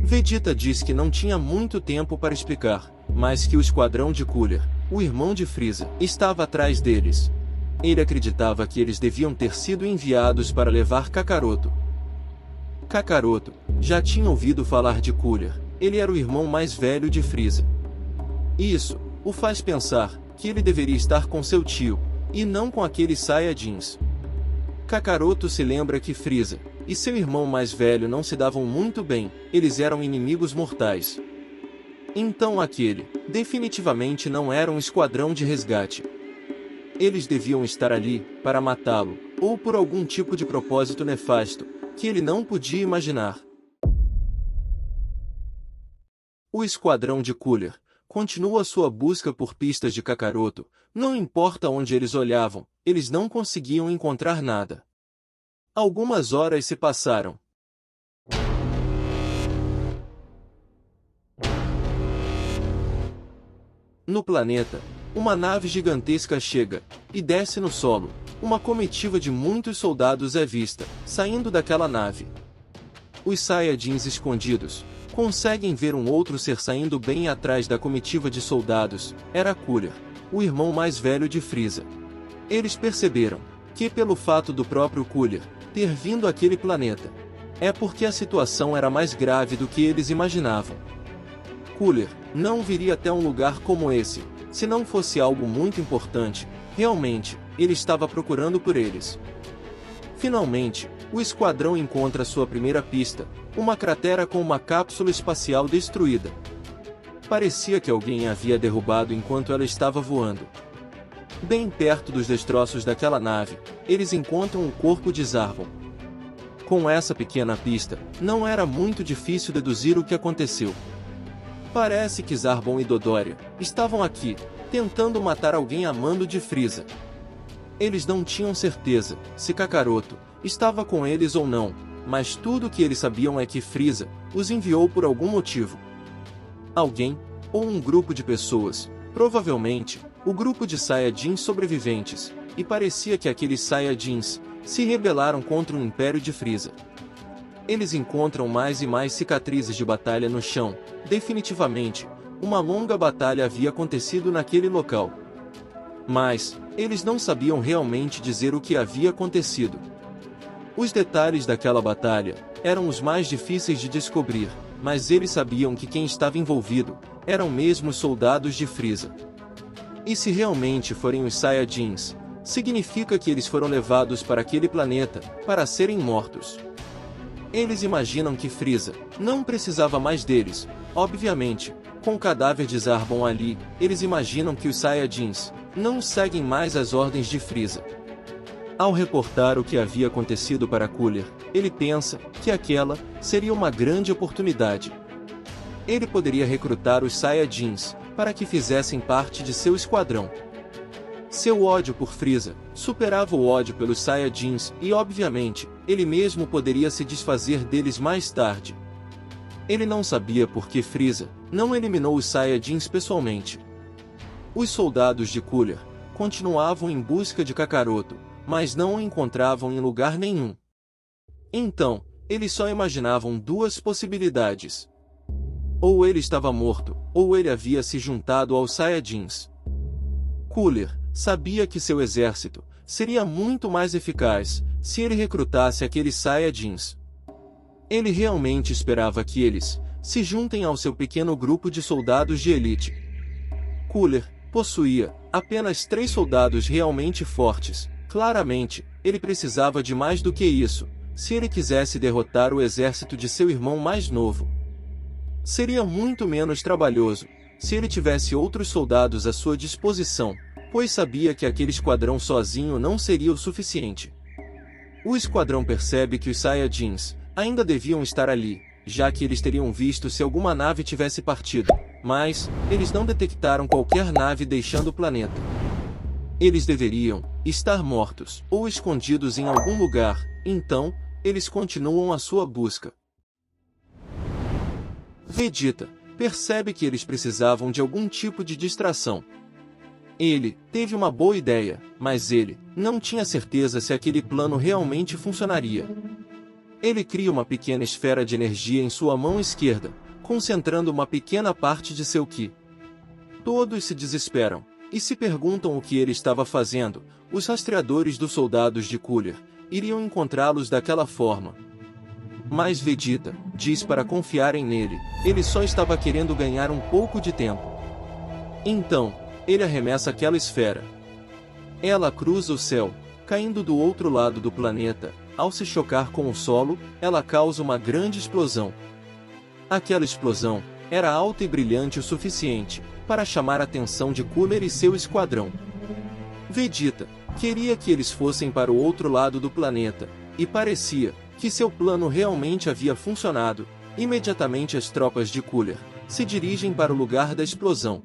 C: Vegeta diz que não tinha muito tempo para explicar, mas que o esquadrão de Cooler, o irmão de Frieza, estava atrás deles. Ele acreditava que eles deviam ter sido enviados para levar Kakaroto. Kakaroto já tinha ouvido falar de Cooler. Ele era o irmão mais velho de Frieza. Isso o faz pensar que ele deveria estar com seu tio, e não com aqueles Saiyajins. Kakaroto se lembra que Frieza e seu irmão mais velho não se davam muito bem, eles eram inimigos mortais. Então aquele, definitivamente não era um esquadrão de resgate. Eles deviam estar ali para matá-lo, ou por algum tipo de propósito nefasto, que ele não podia imaginar. O esquadrão de Cooler continua sua busca por pistas de Kakaroto. Não importa onde eles olhavam, eles não conseguiam encontrar nada. Algumas horas se passaram. No planeta, uma nave gigantesca chega e desce no solo. Uma comitiva de muitos soldados é vista, saindo daquela nave. Os Saiyajins escondidos conseguem ver um outro ser saindo bem atrás da comitiva de soldados. Era Cooler, o irmão mais velho de Frieza. Eles perceberam que, pelo fato do próprio Cooler ter vindo àquele planeta, é porque a situação era mais grave do que eles imaginavam. Cooler não viria até um lugar como esse, se não fosse algo muito importante. Realmente, ele estava procurando por eles. Finalmente, o esquadrão encontra sua primeira pista, uma cratera com uma cápsula espacial destruída. Parecia que alguém a havia derrubado enquanto ela estava voando. Bem perto dos destroços daquela nave, eles encontram o corpo de Zarbon. Com essa pequena pista, não era muito difícil deduzir o que aconteceu. Parece que Zarbon e Dodoria estavam aqui, tentando matar alguém a mando de Frieza. Eles não tinham certeza se Kakaroto estava com eles ou não, mas tudo o que eles sabiam é que Frieza os enviou por algum motivo. Alguém, ou um grupo de pessoas, provavelmente, o grupo de Saiyajins sobreviventes, e parecia que aqueles Saiyajins se rebelaram contra o Império de Frieza. Eles encontram mais e mais cicatrizes de batalha no chão. Definitivamente, uma longa batalha havia acontecido naquele local. Mas, eles não sabiam realmente dizer o que havia acontecido. Os detalhes daquela batalha eram os mais difíceis de descobrir, mas eles sabiam que quem estava envolvido eram mesmo os soldados de Frieza. E se realmente forem os Saiyajins, significa que eles foram levados para aquele planeta para serem mortos. Eles imaginam que Frieza não precisava mais deles. Obviamente, com o cadáver de Zarbon ali, eles imaginam que os Saiyajins não seguem mais as ordens de Frieza. Ao reportar o que havia acontecido para Cooler, ele pensa que aquela seria uma grande oportunidade. Ele poderia recrutar os Saiyajins para que fizessem parte de seu esquadrão. Seu ódio por Frieza superava o ódio pelos Saiyajins e, obviamente, ele mesmo poderia se desfazer deles mais tarde. Ele não sabia por que Frieza não eliminou os Saiyajins pessoalmente. Os soldados de Cooler continuavam em busca de Kakaroto, mas não o encontravam em lugar nenhum. Então, eles só imaginavam duas possibilidades. Ou ele estava morto, ou ele havia se juntado aos Saiyajins. Cooler sabia que seu exército seria muito mais eficaz se ele recrutasse aqueles Saiyajins. Ele realmente esperava que eles se juntem ao seu pequeno grupo de soldados de elite. Cooler possuía apenas 3 soldados realmente fortes. Claramente, ele precisava de mais do que isso, se ele quisesse derrotar o exército de seu irmão mais novo. Seria muito menos trabalhoso se ele tivesse outros soldados à sua disposição, pois sabia que aquele esquadrão sozinho não seria o suficiente. O esquadrão percebe que os Saiyajins ainda deviam estar ali, já que eles teriam visto se alguma nave tivesse partido, mas eles não detectaram qualquer nave deixando o planeta. Eles deveriam estar mortos ou escondidos em algum lugar, então eles continuam a sua busca. Vegeta percebe que eles precisavam de algum tipo de distração. Ele teve uma boa ideia, mas ele não tinha certeza se aquele plano realmente funcionaria. Ele cria uma pequena esfera de energia em sua mão esquerda, concentrando uma pequena parte de seu Ki. Todos se desesperam e se perguntam o que ele estava fazendo. Os rastreadores dos soldados de Cooler iriam encontrá-los daquela forma. Mas Vegeta diz para confiarem nele, ele só estava querendo ganhar um pouco de tempo. Então, ele arremessa aquela esfera. Ela cruza o céu, caindo do outro lado do planeta. Ao se chocar com o solo, ela causa uma grande explosão. Aquela explosão era alta e brilhante o suficiente para chamar a atenção de Cooler e seu esquadrão. Vegeta queria que eles fossem para o outro lado do planeta, e parecia que seu plano realmente havia funcionado. Imediatamente as tropas de Cooler se dirigem para o lugar da explosão.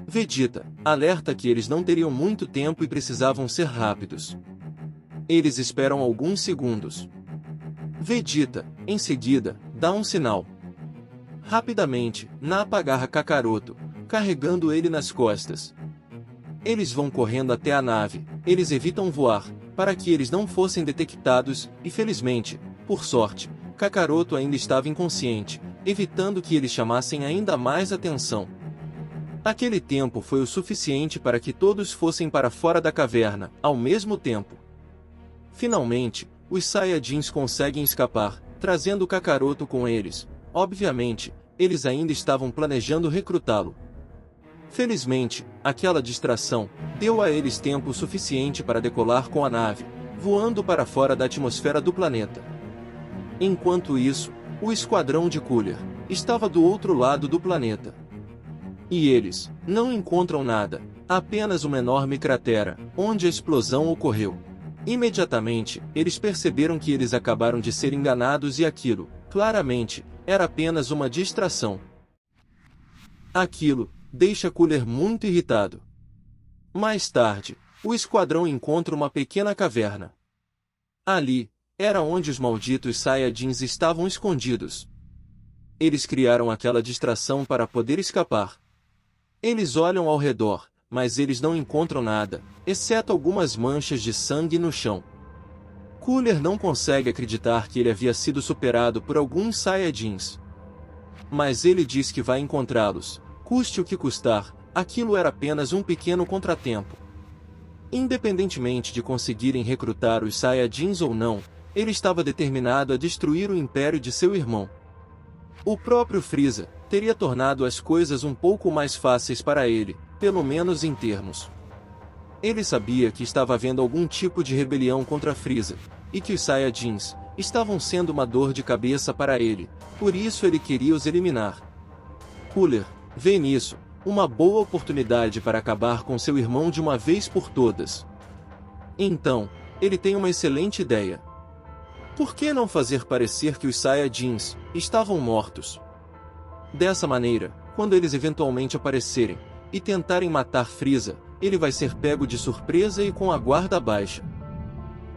C: Vegeta alerta que eles não teriam muito tempo e precisavam ser rápidos. Eles esperam alguns segundos. Vegeta, em seguida, dá um sinal. Rapidamente, Nappa agarra Kakaroto, carregando ele nas costas. Eles vão correndo até a nave, eles evitam voar, para que eles não fossem detectados, e felizmente, por sorte, Kakaroto ainda estava inconsciente, evitando que eles chamassem ainda mais atenção. Aquele tempo foi o suficiente para que todos fossem para fora da caverna, ao mesmo tempo. Finalmente, os Saiyajins conseguem escapar, trazendo Kakaroto com eles. Obviamente, eles ainda estavam planejando recrutá-lo. Felizmente, aquela distração deu a eles tempo suficiente para decolar com a nave, voando para fora da atmosfera do planeta. Enquanto isso, o esquadrão de Cooler estava do outro lado do planeta. E eles não encontram nada, apenas uma enorme cratera, onde a explosão ocorreu. Imediatamente, eles perceberam que eles acabaram de ser enganados e aquilo, claramente, era apenas uma distração. Aquilo deixa Cooler muito irritado. Mais tarde, o esquadrão encontra uma pequena caverna. Ali, era onde os malditos Saiyajins estavam escondidos. Eles criaram aquela distração para poder escapar. Eles olham ao redor, mas eles não encontram nada, exceto algumas manchas de sangue no chão. Cooler não consegue acreditar que ele havia sido superado por alguns Saiyajins. Mas ele diz que vai encontrá-los, custe o que custar, aquilo era apenas um pequeno contratempo. Independentemente de conseguirem recrutar os Saiyajins ou não, ele estava determinado a destruir o império de seu irmão. O próprio Frieza teria tornado as coisas um pouco mais fáceis para ele, pelo menos em termos. Ele sabia que estava havendo algum tipo de rebelião contra Frieza, e que os Saiyajins estavam sendo uma dor de cabeça para ele, por isso ele queria os eliminar. Cooler vê nisso uma boa oportunidade para acabar com seu irmão de uma vez por todas. Então, ele tem uma excelente ideia. Por que não fazer parecer que os Saiyajins estavam mortos? Dessa maneira, quando eles eventualmente aparecerem e tentarem matar Frieza, ele vai ser pego de surpresa e com a guarda baixa.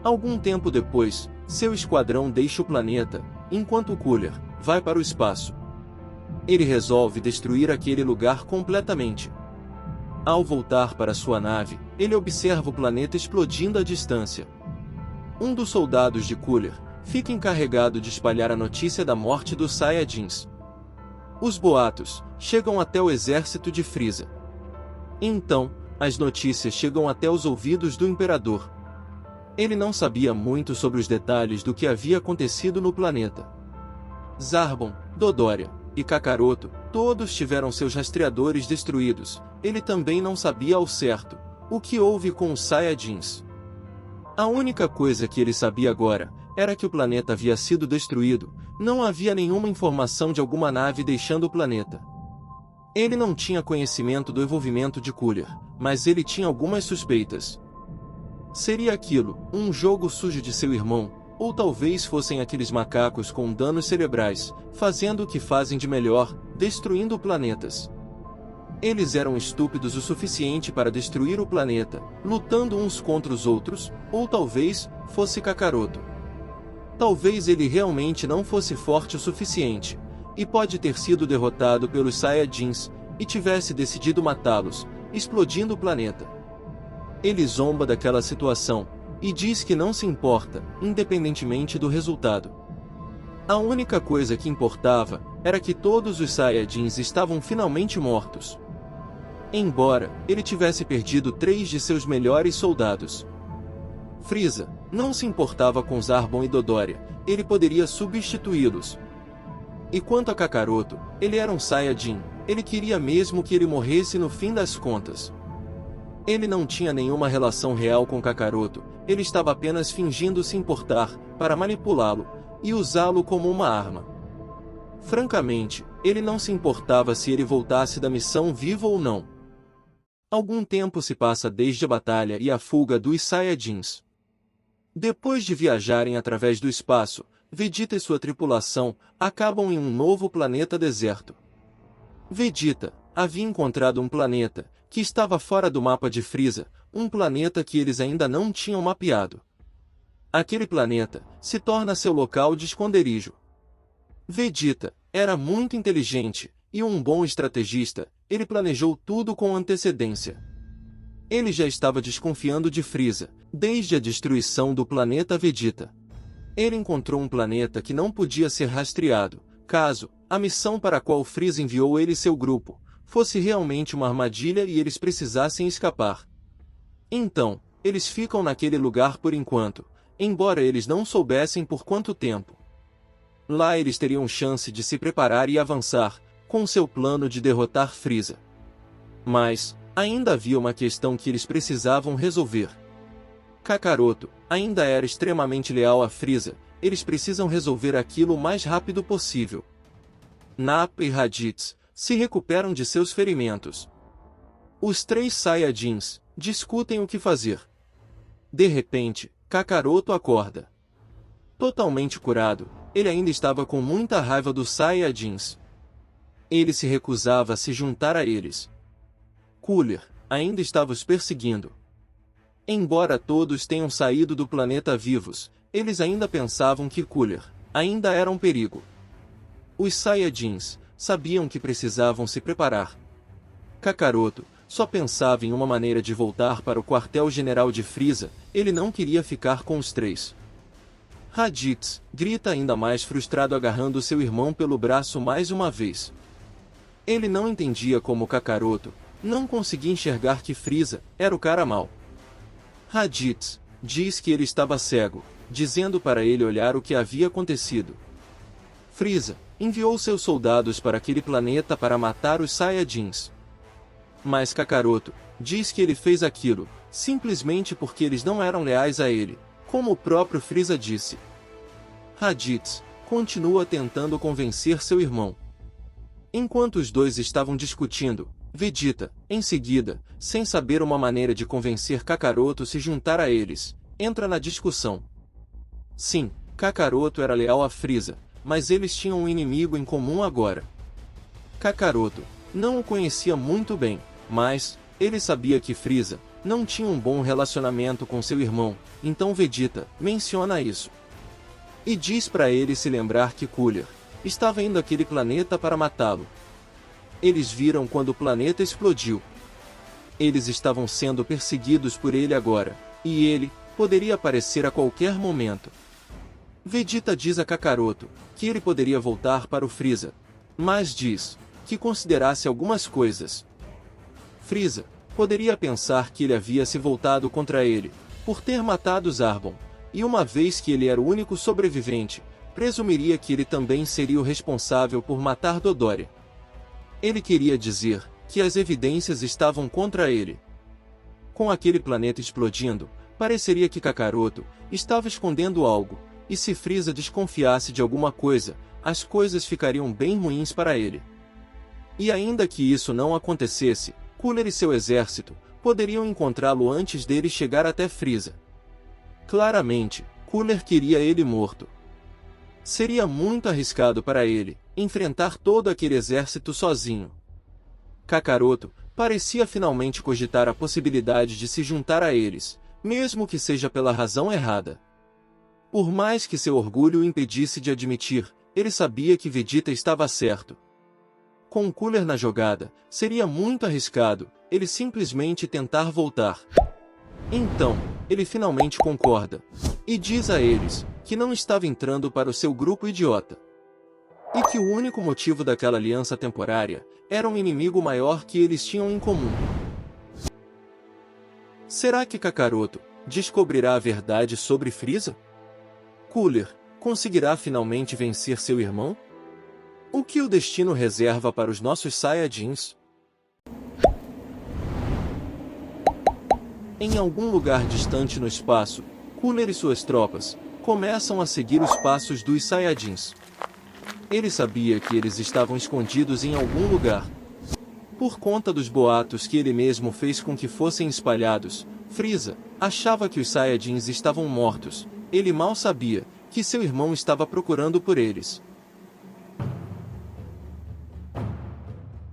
C: Algum tempo depois, seu esquadrão deixa o planeta, enquanto Cooler vai para o espaço. Ele resolve destruir aquele lugar completamente. Ao voltar para sua nave, ele observa o planeta explodindo à distância. Um dos soldados de Cooler fica encarregado de espalhar a notícia da morte dos Saiyajins. Os boatos chegam até o exército de Frieza. Então, as notícias chegam até os ouvidos do Imperador. Ele não sabia muito sobre os detalhes do que havia acontecido no planeta. Zarbon, Dodoria e Kakaroto, todos tiveram seus rastreadores destruídos. Ele também não sabia ao certo o que houve com os Saiyajins. A única coisa que ele sabia agora era que o planeta havia sido destruído, não havia nenhuma informação de alguma nave deixando o planeta. Ele não tinha conhecimento do envolvimento de Cooler, mas ele tinha algumas suspeitas. Seria aquilo um jogo sujo de seu irmão, ou talvez fossem aqueles macacos com danos cerebrais, fazendo o que fazem de melhor, destruindo planetas. Eles eram estúpidos o suficiente para destruir o planeta, lutando uns contra os outros, ou talvez fosse Kakaroto. Talvez ele realmente não fosse forte o suficiente, e pode ter sido derrotado pelos Saiyajins, e tivesse decidido matá-los, explodindo o planeta. Ele zomba daquela situação, e diz que não se importa, independentemente do resultado. A única coisa que importava era que todos os Saiyajins estavam finalmente mortos. Embora ele tivesse perdido 3 de seus melhores soldados. Frieza não se importava com Zarbon e Dodoria, ele poderia substituí-los. E quanto a Kakaroto, ele era um Saiyajin, ele queria mesmo que ele morresse no fim das contas. Ele não tinha nenhuma relação real com Kakaroto, ele estava apenas fingindo se importar, para manipulá-lo, e usá-lo como uma arma. Francamente, ele não se importava se ele voltasse da missão vivo ou não. Algum tempo se passa desde a batalha e a fuga dos Saiyajins. Depois de viajarem através do espaço, Vegeta e sua tripulação acabam em um novo planeta deserto. Vegeta havia encontrado um planeta que estava fora do mapa de Frieza, um planeta que eles ainda não tinham mapeado. Aquele planeta se torna seu local de esconderijo. Vegeta era muito inteligente e um bom estrategista, ele planejou tudo com antecedência. Ele já estava desconfiando de Frieza, desde a destruição do planeta Vegeta. Ele encontrou um planeta que não podia ser rastreado, caso a missão para a qual Frieza enviou ele e seu grupo fosse realmente uma armadilha e eles precisassem escapar. Então, eles ficam naquele lugar por enquanto, embora eles não soubessem por quanto tempo. Lá eles teriam chance de se preparar e avançar, com seu plano de derrotar Frieza. Mas, ainda havia uma questão que eles precisavam resolver. Kakaroto ainda era extremamente leal a Frieza, eles precisam resolver aquilo o mais rápido possível. Nappa e Raditz se recuperam de seus ferimentos. Os 3 Saiyajins discutem o que fazer. De repente, Kakaroto acorda. Totalmente curado, ele ainda estava com muita raiva dos Saiyajins. Ele se recusava a se juntar a eles. Cooler ainda estava os perseguindo. Embora todos tenham saído do planeta vivos, eles ainda pensavam que Cooler ainda era um perigo. Os Saiyajins sabiam que precisavam se preparar. Kakaroto só pensava em uma maneira de voltar para o quartel-general de Frieza, ele não queria ficar com os três. Raditz grita ainda mais frustrado agarrando seu irmão pelo braço mais uma vez. Ele não entendia como Kakaroto não conseguia enxergar que Frieza era o cara mau. Raditz diz que ele estava cego, dizendo para ele olhar o que havia acontecido. Frieza enviou seus soldados para aquele planeta para matar os Saiyajins. Mas Kakaroto diz que ele fez aquilo simplesmente porque eles não eram leais a ele, como o próprio Frieza disse. Raditz continua tentando convencer seu irmão. Enquanto os dois estavam discutindo, Vegeta, em seguida, sem saber uma maneira de convencer Kakaroto a se juntar a eles, entra na discussão. Sim, Kakaroto era leal a Frieza, mas eles tinham um inimigo em comum agora. Kakaroto não o conhecia muito bem, mas ele sabia que Frieza não tinha um bom relacionamento com seu irmão, então Vegeta menciona isso. E diz para ele se lembrar que Cooler estava indo àquele planeta para matá-lo. Eles viram quando o planeta explodiu. Eles estavam sendo perseguidos por ele agora, e ele poderia aparecer a qualquer momento. Vegeta diz a Kakaroto que ele poderia voltar para o Frieza, mas diz que considerasse algumas coisas. Frieza poderia pensar que ele havia se voltado contra ele, por ter matado Zarbon, e uma vez que ele era o único sobrevivente, presumiria que ele também seria o responsável por matar Dodoria. Ele queria dizer que as evidências estavam contra ele. Com aquele planeta explodindo, pareceria que Kakaroto estava escondendo algo, e se Frieza desconfiasse de alguma coisa, as coisas ficariam bem ruins para ele. E ainda que isso não acontecesse, Cooler e seu exército poderiam encontrá-lo antes dele chegar até Frieza. Claramente, Cooler queria ele morto. Seria muito arriscado para ele enfrentar todo aquele exército sozinho. Kakaroto parecia finalmente cogitar a possibilidade de se juntar a eles, mesmo que seja pela razão errada. Por mais que seu orgulho o impedisse de admitir, ele sabia que Vegeta estava certo. Com Cooler na jogada, seria muito arriscado ele simplesmente tentar voltar. Então, ele finalmente concorda, e diz a eles que não estava entrando para o seu grupo idiota. E que o único motivo daquela aliança temporária era um inimigo maior que eles tinham em comum. Será que Kakaroto descobrirá a verdade sobre Frieza? Cooler conseguirá finalmente vencer seu irmão? O que o destino reserva para os nossos Saiyajins? Em algum lugar distante no espaço, Cooler e suas tropas começam a seguir os passos dos Saiyajins. Ele sabia que eles estavam escondidos em algum lugar. Por conta dos boatos que ele mesmo fez com que fossem espalhados, Frieza achava que os Saiyajins estavam mortos. Ele mal sabia que seu irmão estava procurando por eles.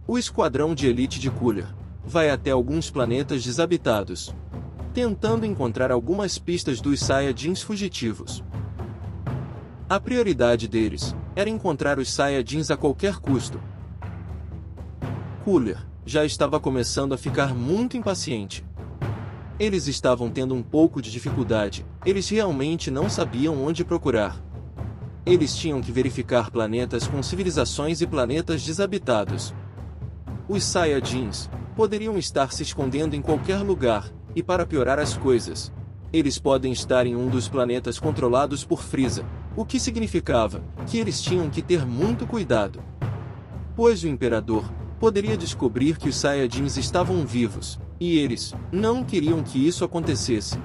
C: O esquadrão de elite de Cooler vai até alguns planetas desabitados, tentando encontrar algumas pistas dos Saiyajins fugitivos. A prioridade deles era encontrar os Saiyajins a qualquer custo. Cooler já estava começando a ficar muito impaciente. Eles estavam tendo um pouco de dificuldade, eles realmente não sabiam onde procurar. Eles tinham que verificar planetas com civilizações e planetas desabitados. Os Saiyajins poderiam estar se escondendo em qualquer lugar, e para piorar as coisas, eles podem estar em um dos planetas controlados por Frieza, o que significava que eles tinham que ter muito cuidado. Pois o Imperador poderia descobrir que os Saiyajins estavam vivos, e eles não queriam que isso acontecesse.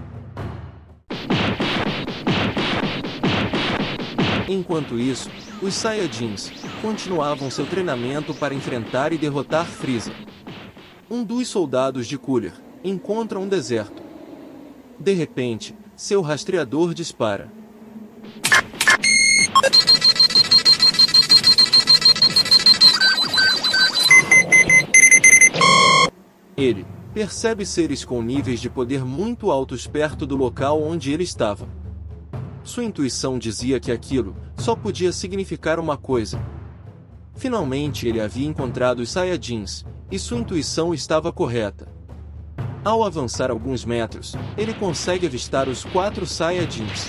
C: Enquanto isso, os Saiyajins continuavam seu treinamento para enfrentar e derrotar Frieza. Um dos soldados de Cooler encontra um deserto. De repente, seu rastreador dispara. Ele percebe seres com níveis de poder muito altos perto do local onde ele estava. Sua intuição dizia que aquilo só podia significar uma coisa. Finalmente ele havia encontrado os Saiyajins, e sua intuição estava correta. Ao avançar alguns metros, ele consegue avistar os 4 Saiyajins.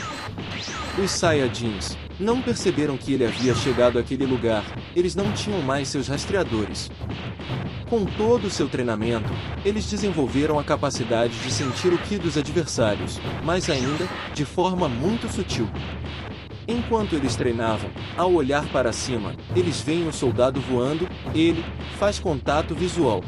C: Os Saiyajins não perceberam que ele havia chegado àquele lugar, eles não tinham mais seus rastreadores. Com todo o seu treinamento, eles desenvolveram a capacidade de sentir o ki dos adversários, mas ainda, de forma muito sutil. Enquanto eles treinavam, ao olhar para cima, eles veem o soldado voando, ele faz contato visual.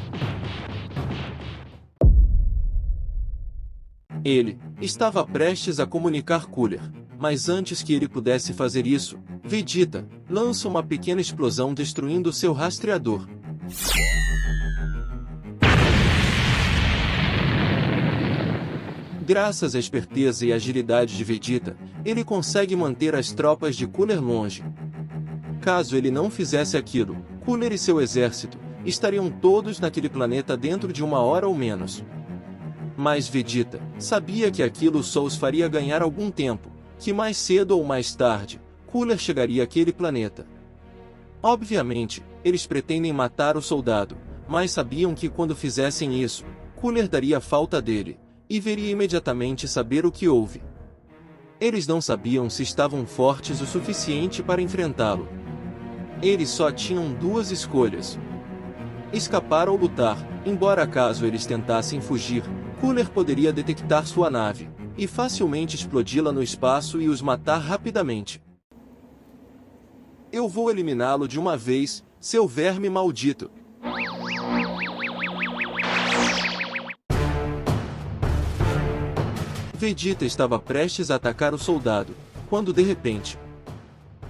C: Ele estava prestes a comunicar Cooler, mas antes que ele pudesse fazer isso, Vegeta lança uma pequena explosão destruindo seu rastreador. Graças à esperteza e agilidade de Vegeta, ele consegue manter as tropas de Cooler longe. Caso ele não fizesse aquilo, Cooler e seu exército estariam todos naquele planeta dentro de 1 hora ou menos. Mas Vegeta sabia que aquilo só os faria ganhar algum tempo, que mais cedo ou mais tarde, Cooler chegaria àquele planeta. Obviamente, eles pretendem matar o soldado, mas sabiam que quando fizessem isso, Cooler daria falta dele, e veria imediatamente saber o que houve. Eles não sabiam se estavam fortes o suficiente para enfrentá-lo. Eles só tinham 2 escolhas: escapar ou lutar, embora caso eles tentassem fugir, Cooler poderia detectar sua nave, e facilmente explodi-la no espaço e os matar rapidamente. Eu vou eliminá-lo de uma vez, seu verme maldito! Vegeta estava prestes a atacar o soldado, quando de repente,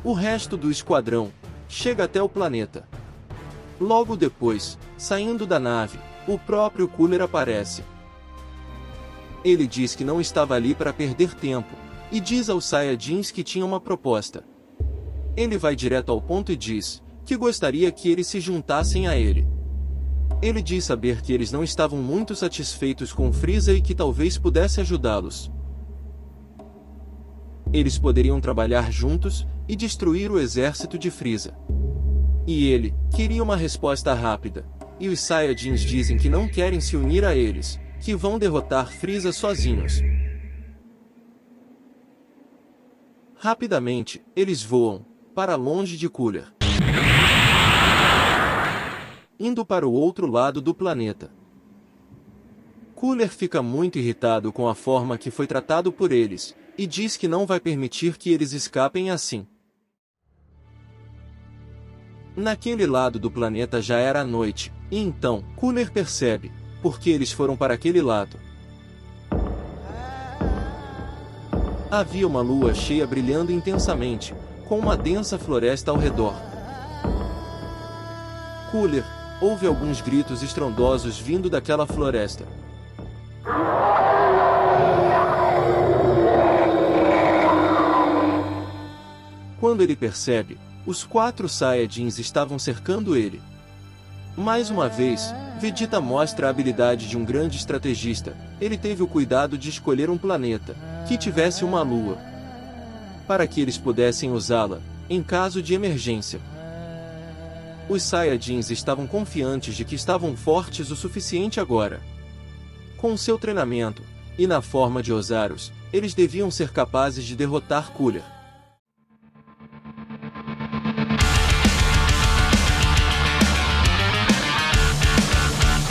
C: o resto do esquadrão chega até o planeta. Logo depois, saindo da nave, o próprio Cooler aparece. Ele diz que não estava ali para perder tempo, e diz aos Saiyajins que tinha uma proposta. Ele vai direto ao ponto e diz que gostaria que eles se juntassem a ele. Ele diz saber que eles não estavam muito satisfeitos com Frieza e que talvez pudesse ajudá-los. Eles poderiam trabalhar juntos e destruir o exército de Frieza. E ele queria uma resposta rápida, e os Saiyajins dizem que não querem se unir a eles, que vão derrotar Frieza sozinhos. Rapidamente, eles voam para longe de Cooler, indo para o outro lado do planeta. Cooler fica muito irritado com a forma que foi tratado por eles, e diz que não vai permitir que eles escapem assim. Naquele lado do planeta já era noite, e então, Cooler percebe, porque eles foram para aquele lado. Havia uma lua cheia brilhando intensamente, com uma densa floresta ao redor. Cooler ouve alguns gritos estrondosos vindo daquela floresta. Quando ele percebe, os 4 Saiyajins estavam cercando ele. Mais uma vez, Vegeta mostra a habilidade de um grande estrategista. Ele teve o cuidado de escolher um planeta que tivesse uma lua, para que eles pudessem usá-la em caso de emergência. Os Saiyajins estavam confiantes de que estavam fortes o suficiente agora. Com seu treinamento, e na forma de Ozaros, eles deviam ser capazes de derrotar Cooler.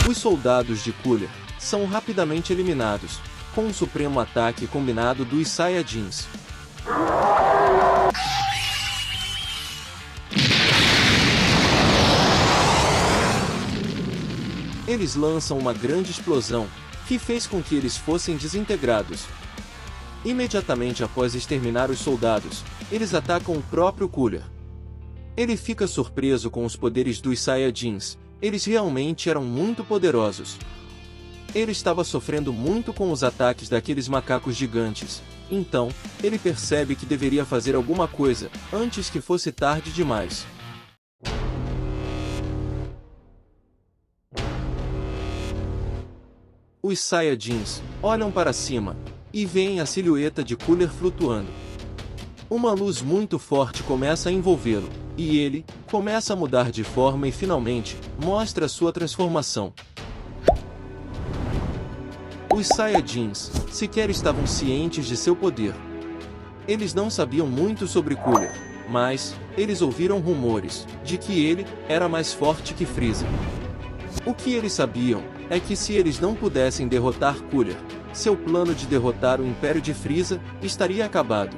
C: Os soldados de Cooler são rapidamente eliminados, com um supremo ataque combinado dos Saiyajins. Eles lançam uma grande explosão, que fez com que eles fossem desintegrados. Imediatamente após exterminar os soldados, eles atacam o próprio Cooler. Ele fica surpreso com os poderes dos Saiyajins, eles realmente eram muito poderosos. Ele estava sofrendo muito com os ataques daqueles macacos gigantes, então, ele percebe que deveria fazer alguma coisa, antes que fosse tarde demais. Os Saiyajins olham para cima e veem a silhueta de Cooler flutuando. Uma luz muito forte começa a envolvê-lo, e ele começa a mudar de forma e finalmente mostra sua transformação. Os Saiyajins sequer estavam cientes de seu poder. Eles não sabiam muito sobre Cooler, mas eles ouviram rumores de que ele era mais forte que Frieza. O que eles sabiam é que se eles não pudessem derrotar Cooler, seu plano de derrotar o Império de Frieza estaria acabado.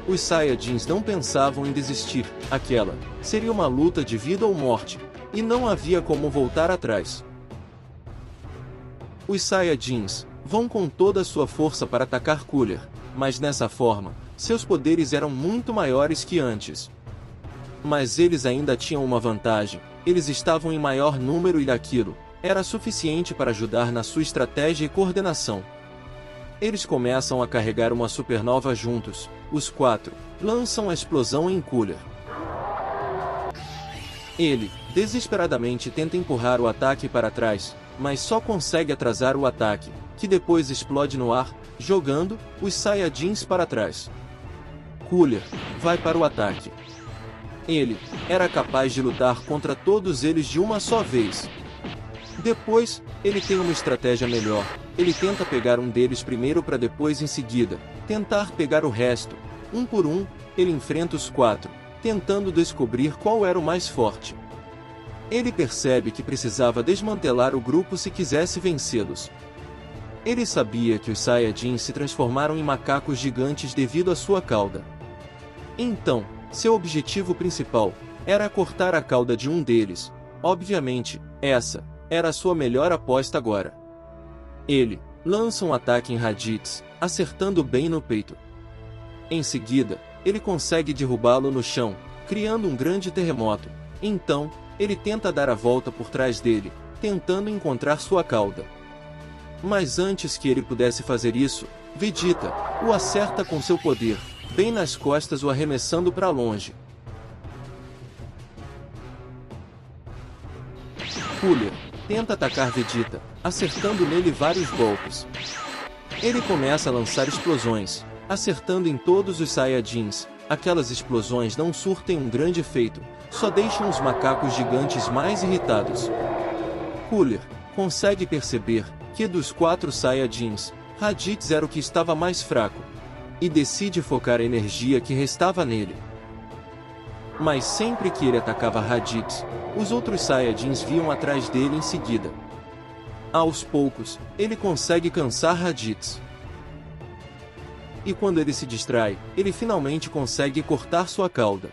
C: Os Saiyajins não pensavam em desistir, aquela seria uma luta de vida ou morte, e não havia como voltar atrás. Os Saiyajins vão com toda a sua força para atacar Cooler, mas nessa forma, seus poderes eram muito maiores que antes. Mas eles ainda tinham uma vantagem, eles estavam em maior número e aquilo era suficiente para ajudar na sua estratégia e coordenação. Eles começam a carregar uma supernova juntos, os quatro lançam a explosão em Cooler. Ele, desesperadamente tenta empurrar o ataque para trás, mas só consegue atrasar o ataque, que depois explode no ar, jogando os Saiyajins para trás. Cooler vai para o ataque. Ele era capaz de lutar contra todos eles de uma só vez. Depois, ele tem uma estratégia melhor. Ele tenta pegar um deles primeiro para depois em seguida tentar pegar o resto. Um por um, ele enfrenta os quatro, tentando descobrir qual era o mais forte. Ele percebe que precisava desmantelar o grupo se quisesse vencê-los. Ele sabia que os Saiyajins se transformaram em macacos gigantes devido à sua cauda. Então, seu objetivo principal era cortar a cauda de um deles. Obviamente, essa era a sua melhor aposta agora. Ele lança um ataque em Raditz, acertando bem no peito. Em seguida, ele consegue derrubá-lo no chão, criando um grande terremoto. Então, ele tenta dar a volta por trás dele, tentando encontrar sua cauda. Mas antes que ele pudesse fazer isso, Vegeta o acerta com seu poder, bem nas costas, o arremessando para longe. Cooler tenta atacar Vegeta, acertando nele vários golpes. Ele começa a lançar explosões, acertando em todos os Saiyajins. Aquelas explosões não surtem um grande efeito, só deixam os macacos gigantes mais irritados. Cooler consegue perceber que dos quatro Saiyajins, Raditz era o que estava mais fraco, e decide focar a energia que restava nele. Mas sempre que ele atacava Raditz, os outros Saiyajins vinham atrás dele em seguida. Aos poucos, ele consegue cansar Raditz. E quando ele se distrai, ele finalmente consegue cortar sua cauda.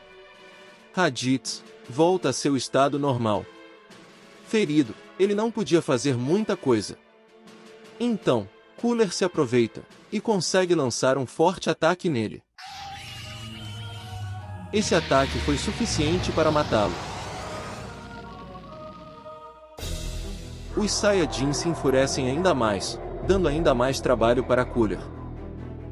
C: Raditz volta a seu estado normal. Ferido, ele não podia fazer muita coisa. Então, Cooler se aproveita e consegue lançar um forte ataque nele. Esse ataque foi suficiente para matá-lo. Os Saiyajins se enfurecem ainda mais, dando ainda mais trabalho para Cooler.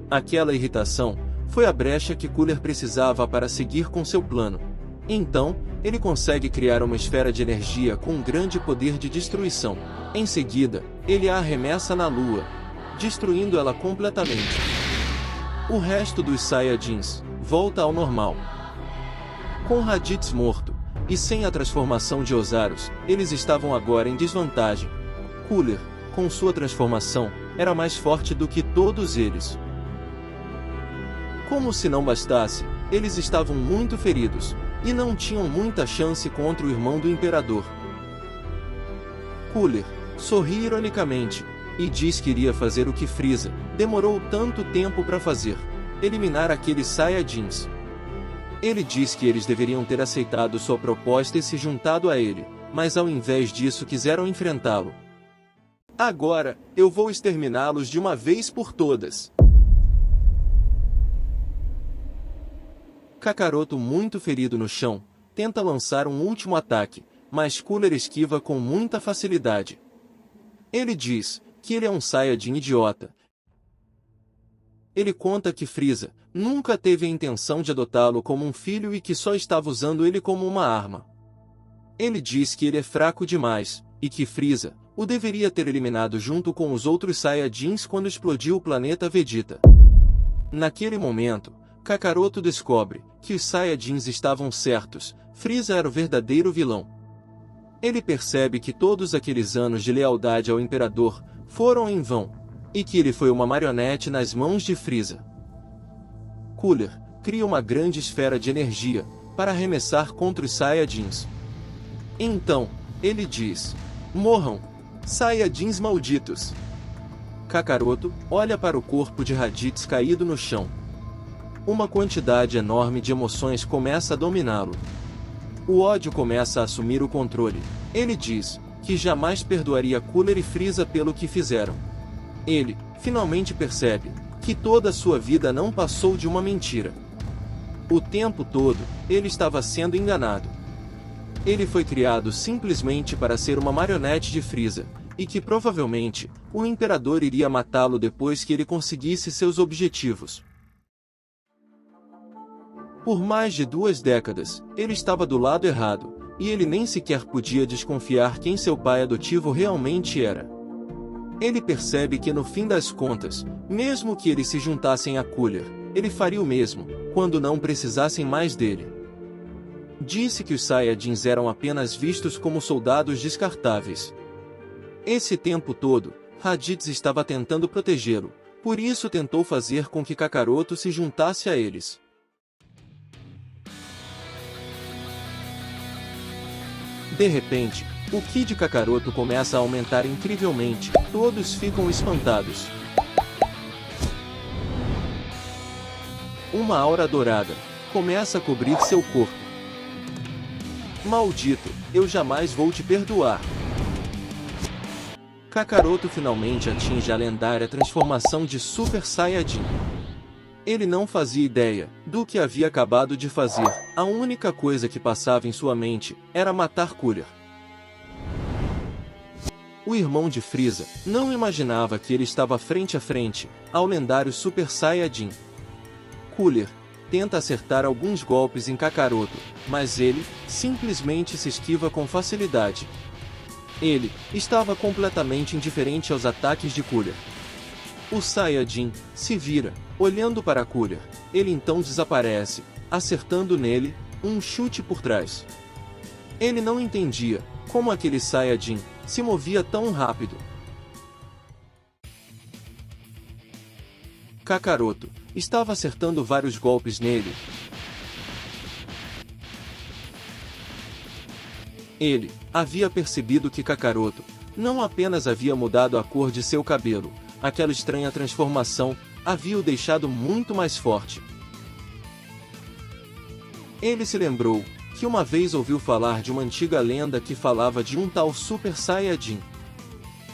C: Aquela irritação foi a brecha que Cooler precisava para seguir com seu plano. Então, ele consegue criar uma esfera de energia com um grande poder de destruição. Em seguida, ele a arremessa na Lua, destruindo ela completamente. O resto dos Saiyajins volta ao normal. Com Raditz morto, e sem a transformação de Ozaros, eles estavam agora em desvantagem. Cooler, com sua transformação, era mais forte do que todos eles. Como se não bastasse, eles estavam muito feridos, e não tinham muita chance contra o irmão do Imperador. Cooler sorri ironicamente, e diz que iria fazer o que Frieza demorou tanto tempo para fazer: eliminar aqueles Saiyajins. Ele diz que eles deveriam ter aceitado sua proposta e se juntado a ele, mas ao invés disso quiseram enfrentá-lo. Agora, eu vou exterminá-los de uma vez por todas. Kakaroto, muito ferido no chão, tenta lançar um último ataque, mas Cooler esquiva com muita facilidade. Ele diz que ele é um Saiyajin idiota. Ele conta que Frieza nunca teve a intenção de adotá-lo como um filho e que só estava usando ele como uma arma. Ele diz que ele é fraco demais, e que Frieza o deveria ter eliminado junto com os outros Saiyajins quando explodiu o planeta Vegeta. Naquele momento, Kakaroto descobre que os Saiyajins estavam certos, Frieza era o verdadeiro vilão. Ele percebe que todos aqueles anos de lealdade ao Imperador foram em vão, e que ele foi uma marionete nas mãos de Frieza. Cooler cria uma grande esfera de energia para arremessar contra os Saiyajins. Então, ele diz: morram, Saiyajins malditos! Kakaroto olha para o corpo de Raditz caído no chão. Uma quantidade enorme de emoções começa a dominá-lo. O ódio começa a assumir o controle. Ele diz que jamais perdoaria Cooler e Frieza pelo que fizeram. Ele, finalmente percebe que toda a sua vida não passou de uma mentira. O tempo todo, ele estava sendo enganado. Ele foi criado simplesmente para ser uma marionete de Frieza, e que provavelmente, o Imperador iria matá-lo depois que ele conseguisse seus objetivos. Por mais de 2 décadas, ele estava do lado errado, e ele nem sequer podia desconfiar quem seu pai adotivo realmente era. Ele percebe que no fim das contas, mesmo que eles se juntassem a Cooler, ele faria o mesmo, quando não precisassem mais dele. Disse que os Saiyajins eram apenas vistos como soldados descartáveis. Esse tempo todo, Raditz estava tentando protegê-lo, por isso tentou fazer com que Kakaroto se juntasse a eles. De repente, o Ki de Kakaroto começa a aumentar incrivelmente, todos ficam espantados. Uma aura dourada começa a cobrir seu corpo. Maldito, eu jamais vou te perdoar. Kakaroto finalmente atinge a lendária transformação de Super Saiyajin. Ele não fazia ideia do que havia acabado de fazer. A única coisa que passava em sua mente era matar Cooler. O irmão de Frieza não imaginava que ele estava frente a frente ao lendário Super Saiyajin. Cooler tenta acertar alguns golpes em Kakaroto, mas ele simplesmente se esquiva com facilidade. Ele estava completamente indiferente aos ataques de Cooler. O Saiyajin se vira, olhando para Cooler. Ele então desaparece, acertando nele um chute por trás. Ele não entendia como aquele Saiyajin se movia tão rápido. Kakaroto estava acertando vários golpes nele. Ele havia percebido que Kakaroto não apenas havia mudado a cor de seu cabelo, aquela estranha transformação havia o deixado muito mais forte. Ele se lembrou que uma vez ouviu falar de uma antiga lenda que falava de um tal Super Saiyajin.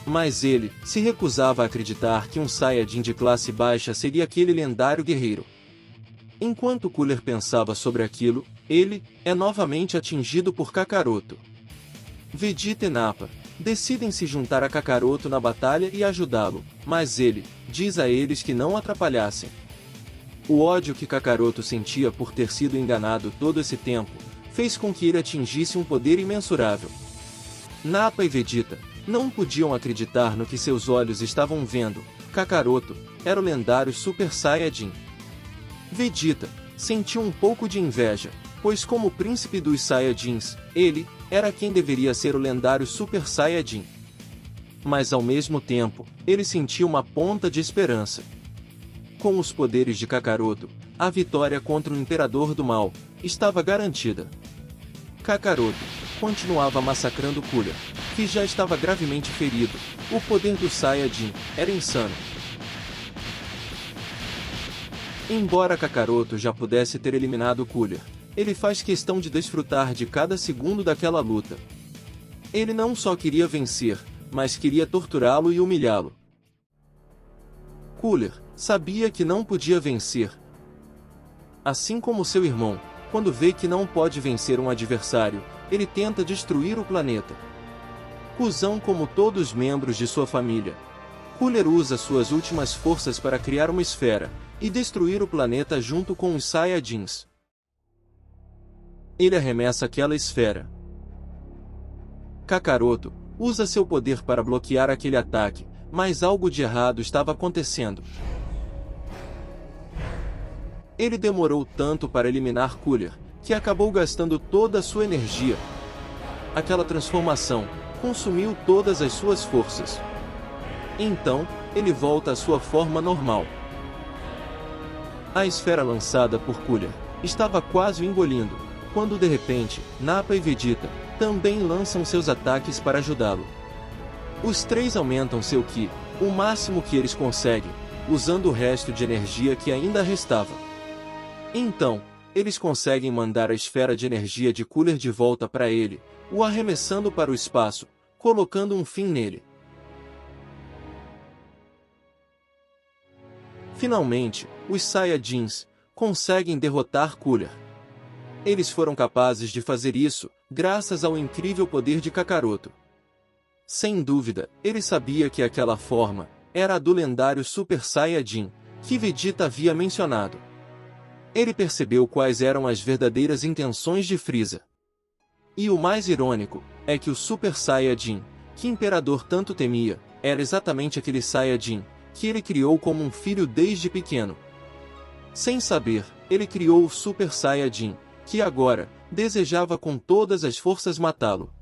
C: Mas ele se recusava a acreditar que um Saiyajin de classe baixa seria aquele lendário guerreiro. Enquanto Cooler pensava sobre aquilo, ele é novamente atingido por Kakaroto. Vegeta e Nappa decidem se juntar a Kakaroto na batalha e ajudá-lo, mas ele diz a eles que não atrapalhassem. O ódio que Kakaroto sentia por ter sido enganado todo esse tempo fez com que ele atingisse um poder imensurável. Nappa e Vegeta não podiam acreditar no que seus olhos estavam vendo. Kakaroto era o lendário Super Saiyajin. Vegeta sentiu um pouco de inveja, pois como príncipe dos Saiyajins, ele era quem deveria ser o lendário Super Saiyajin. Mas ao mesmo tempo, ele sentiu uma ponta de esperança. Com os poderes de Kakaroto, a vitória contra o Imperador do Mal estava garantida. Kakaroto continuava massacrando Cooler, que já estava gravemente ferido. O poder do Saiyajin era insano. Embora Kakaroto já pudesse ter eliminado Cooler, ele faz questão de desfrutar de cada segundo daquela luta. Ele não só queria vencer, mas queria torturá-lo e humilhá-lo. Cooler sabia que não podia vencer. Assim como seu irmão, quando vê que não pode vencer um adversário, ele tenta destruir o planeta. Cusão como todos os membros de sua família, Cooler usa suas últimas forças para criar uma esfera e destruir o planeta junto com os Saiyajins. Ele arremessa aquela esfera. Kakaroto usa seu poder para bloquear aquele ataque, mas algo de errado estava acontecendo. Ele demorou tanto para eliminar Cooler, que acabou gastando toda a sua energia. Aquela transformação consumiu todas as suas forças. Então, ele volta à sua forma normal. A esfera lançada por Cooler estava quase o engolindo, quando de repente, Nappa e Vegeta também lançam seus ataques para ajudá-lo. Os três aumentam seu Ki, o máximo que eles conseguem, usando o resto de energia que ainda restava. Então, eles conseguem mandar a esfera de energia de Cooler de volta para ele, o arremessando para o espaço, colocando um fim nele. Finalmente, os Saiyajins conseguem derrotar Cooler. Eles foram capazes de fazer isso, graças ao incrível poder de Kakaroto. Sem dúvida, ele sabia que aquela forma era a do lendário Super Saiyajin, que Vegeta havia mencionado. Ele percebeu quais eram as verdadeiras intenções de Frieza. E o mais irônico é que o Super Saiyajin, que o Imperador tanto temia, era exatamente aquele Saiyajin que ele criou como um filho desde pequeno. Sem saber, ele criou o Super Saiyajin, que agora desejava com todas as forças matá-lo.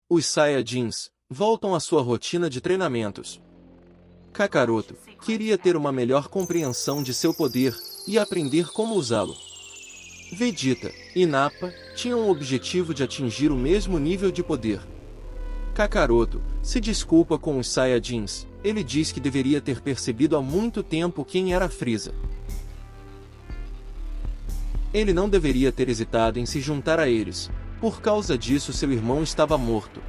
C: Os Saiyajins voltam à sua rotina de treinamentos. Kakaroto queria ter uma melhor compreensão de seu poder e aprender como usá-lo. Vegeta e Nappa tinham o objetivo de atingir o mesmo nível de poder. Kakaroto se desculpa com os Saiyajins, ele diz que deveria ter percebido há muito tempo quem era Frieza. Ele não deveria ter hesitado em se juntar a eles, por causa disso seu irmão estava morto.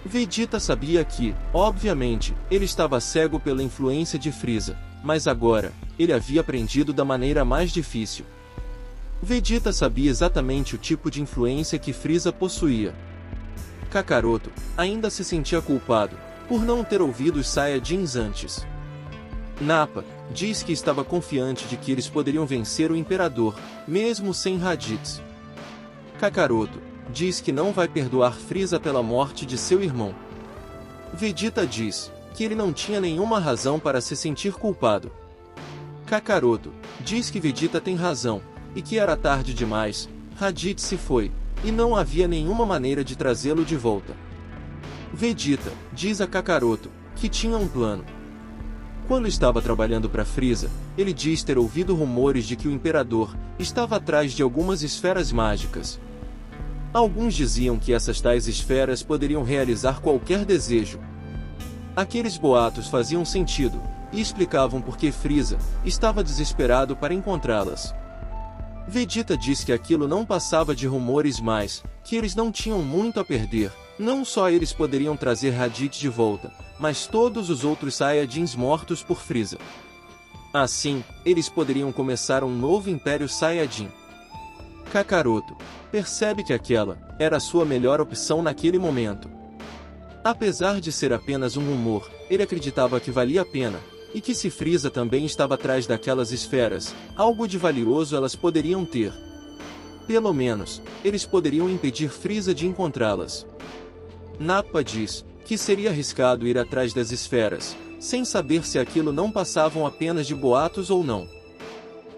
C: Vegeta sabia que, obviamente, ele estava cego pela influência de Frieza, mas agora, ele havia aprendido da maneira mais difícil. Vegeta sabia exatamente o tipo de influência que Frieza possuía. Kakaroto ainda se sentia culpado, por não ter ouvido os Saiyajins antes. Nappa diz que estava confiante de que eles poderiam vencer o Imperador, mesmo sem Raditz. Kakaroto diz que não vai perdoar Frieza pela morte de seu irmão. Vegeta diz que ele não tinha nenhuma razão para se sentir culpado. Kakaroto diz que Vegeta tem razão, e que era tarde demais, Raditz se foi, e não havia nenhuma maneira de trazê-lo de volta. Vegeta diz a Kakaroto que tinha um plano. Quando estava trabalhando para Frieza, ele diz ter ouvido rumores de que o Imperador estava atrás de algumas esferas mágicas. Alguns diziam que essas tais esferas poderiam realizar qualquer desejo. Aqueles boatos faziam sentido, e explicavam por que Frieza estava desesperado para encontrá-las. Vegeta diz que aquilo não passava de rumores, mas que eles não tinham muito a perder. Não só eles poderiam trazer Raditz de volta, mas todos os outros Saiyajins mortos por Frieza. Assim, eles poderiam começar um novo Império Saiyajin. Kakaroto percebe que aquela era a sua melhor opção naquele momento. Apesar de ser apenas um rumor, ele acreditava que valia a pena, e que se Frieza também estava atrás daquelas esferas, algo de valioso elas poderiam ter. Pelo menos, eles poderiam impedir Frieza de encontrá-las. Nappa diz que seria arriscado ir atrás das esferas, sem saber se aquilo não passavam apenas de boatos ou não.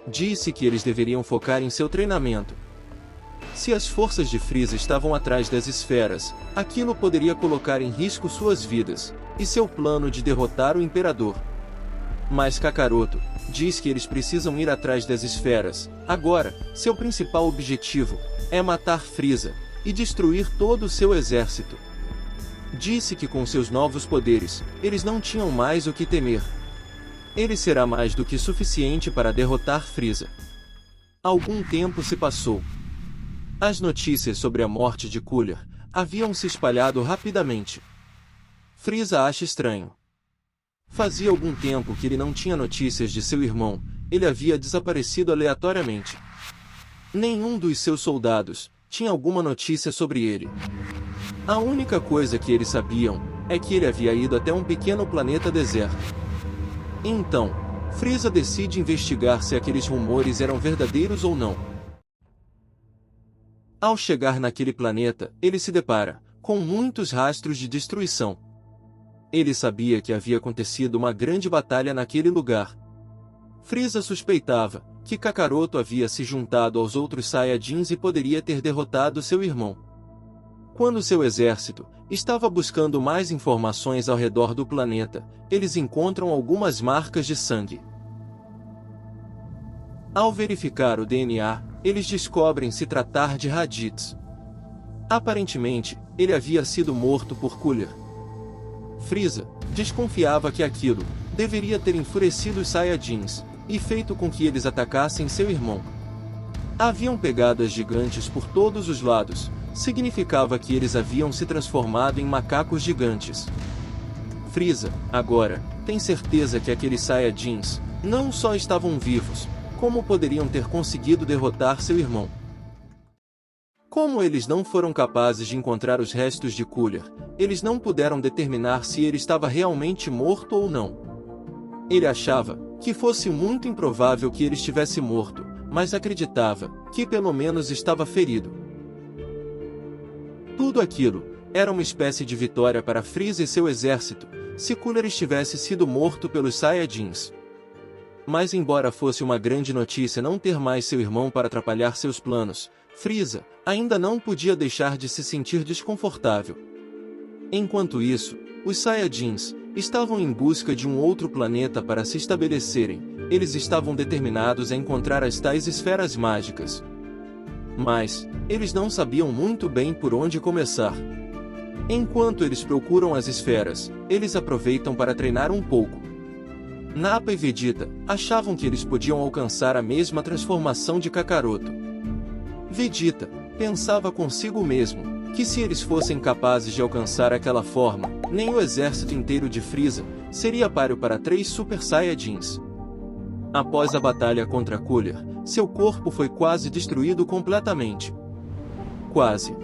C: Disse que eles deveriam focar em seu treinamento. Se as forças de Frieza estavam atrás das esferas, aquilo poderia colocar em risco suas vidas, e seu plano de derrotar o Imperador. Mas Kakaroto diz que eles precisam ir atrás das esferas. Agora, seu principal objetivo é matar Frieza e destruir todo o seu exército. Disse que com seus novos poderes, eles não tinham mais o que temer. Ele será mais do que suficiente para derrotar Frieza. Algum tempo se passou. As notícias sobre a morte de Cooler haviam se espalhado rapidamente. Frieza acha estranho. Fazia algum tempo que ele não tinha notícias de seu irmão, ele havia desaparecido aleatoriamente. Nenhum dos seus soldados tinha alguma notícia sobre ele. A única coisa que eles sabiam é que ele havia ido até um pequeno planeta deserto. Então, Frieza decide investigar se aqueles rumores eram verdadeiros ou não. Ao chegar naquele planeta, ele se depara com muitos rastros de destruição. Ele sabia que havia acontecido uma grande batalha naquele lugar. Frieza suspeitava que Kakaroto havia se juntado aos outros Saiyajins e poderia ter derrotado seu irmão. Quando seu exército estava buscando mais informações ao redor do planeta, eles encontram algumas marcas de sangue. Ao verificar o DNA, eles descobrem se tratar de Raditz. Aparentemente, ele havia sido morto por Cooler. Frieza desconfiava que aquilo deveria ter enfurecido os Saiyajins e feito com que eles atacassem seu irmão. Haviam pegadas gigantes por todos os lados, significava que eles haviam se transformado em macacos gigantes. Frieza, agora, tem certeza que aqueles Saiyajins não só estavam vivos, como poderiam ter conseguido derrotar seu irmão. Como eles não foram capazes de encontrar os restos de Cooler, eles não puderam determinar se ele estava realmente morto ou não. Ele achava que fosse muito improvável que ele estivesse morto, mas acreditava que pelo menos estava ferido. Tudo aquilo era uma espécie de vitória para Frieza e seu exército, se Cooler estivesse sido morto pelos Saiyajins. Mas embora fosse uma grande notícia não ter mais seu irmão para atrapalhar seus planos, Frieza ainda não podia deixar de se sentir desconfortável. Enquanto isso, os Saiyajins estavam em busca de um outro planeta para se estabelecerem. Eles estavam determinados a encontrar as tais esferas mágicas. Mas eles não sabiam muito bem por onde começar. Enquanto eles procuram as esferas, eles aproveitam para treinar um pouco. Nappa e Vegeta achavam que eles podiam alcançar a mesma transformação de Kakaroto. Vegeta pensava consigo mesmo que se eles fossem capazes de alcançar aquela forma, nem o exército inteiro de Frieza seria páreo para 3 Super Saiyajins. Após a batalha contra Cooler, seu corpo foi quase destruído completamente. Quase.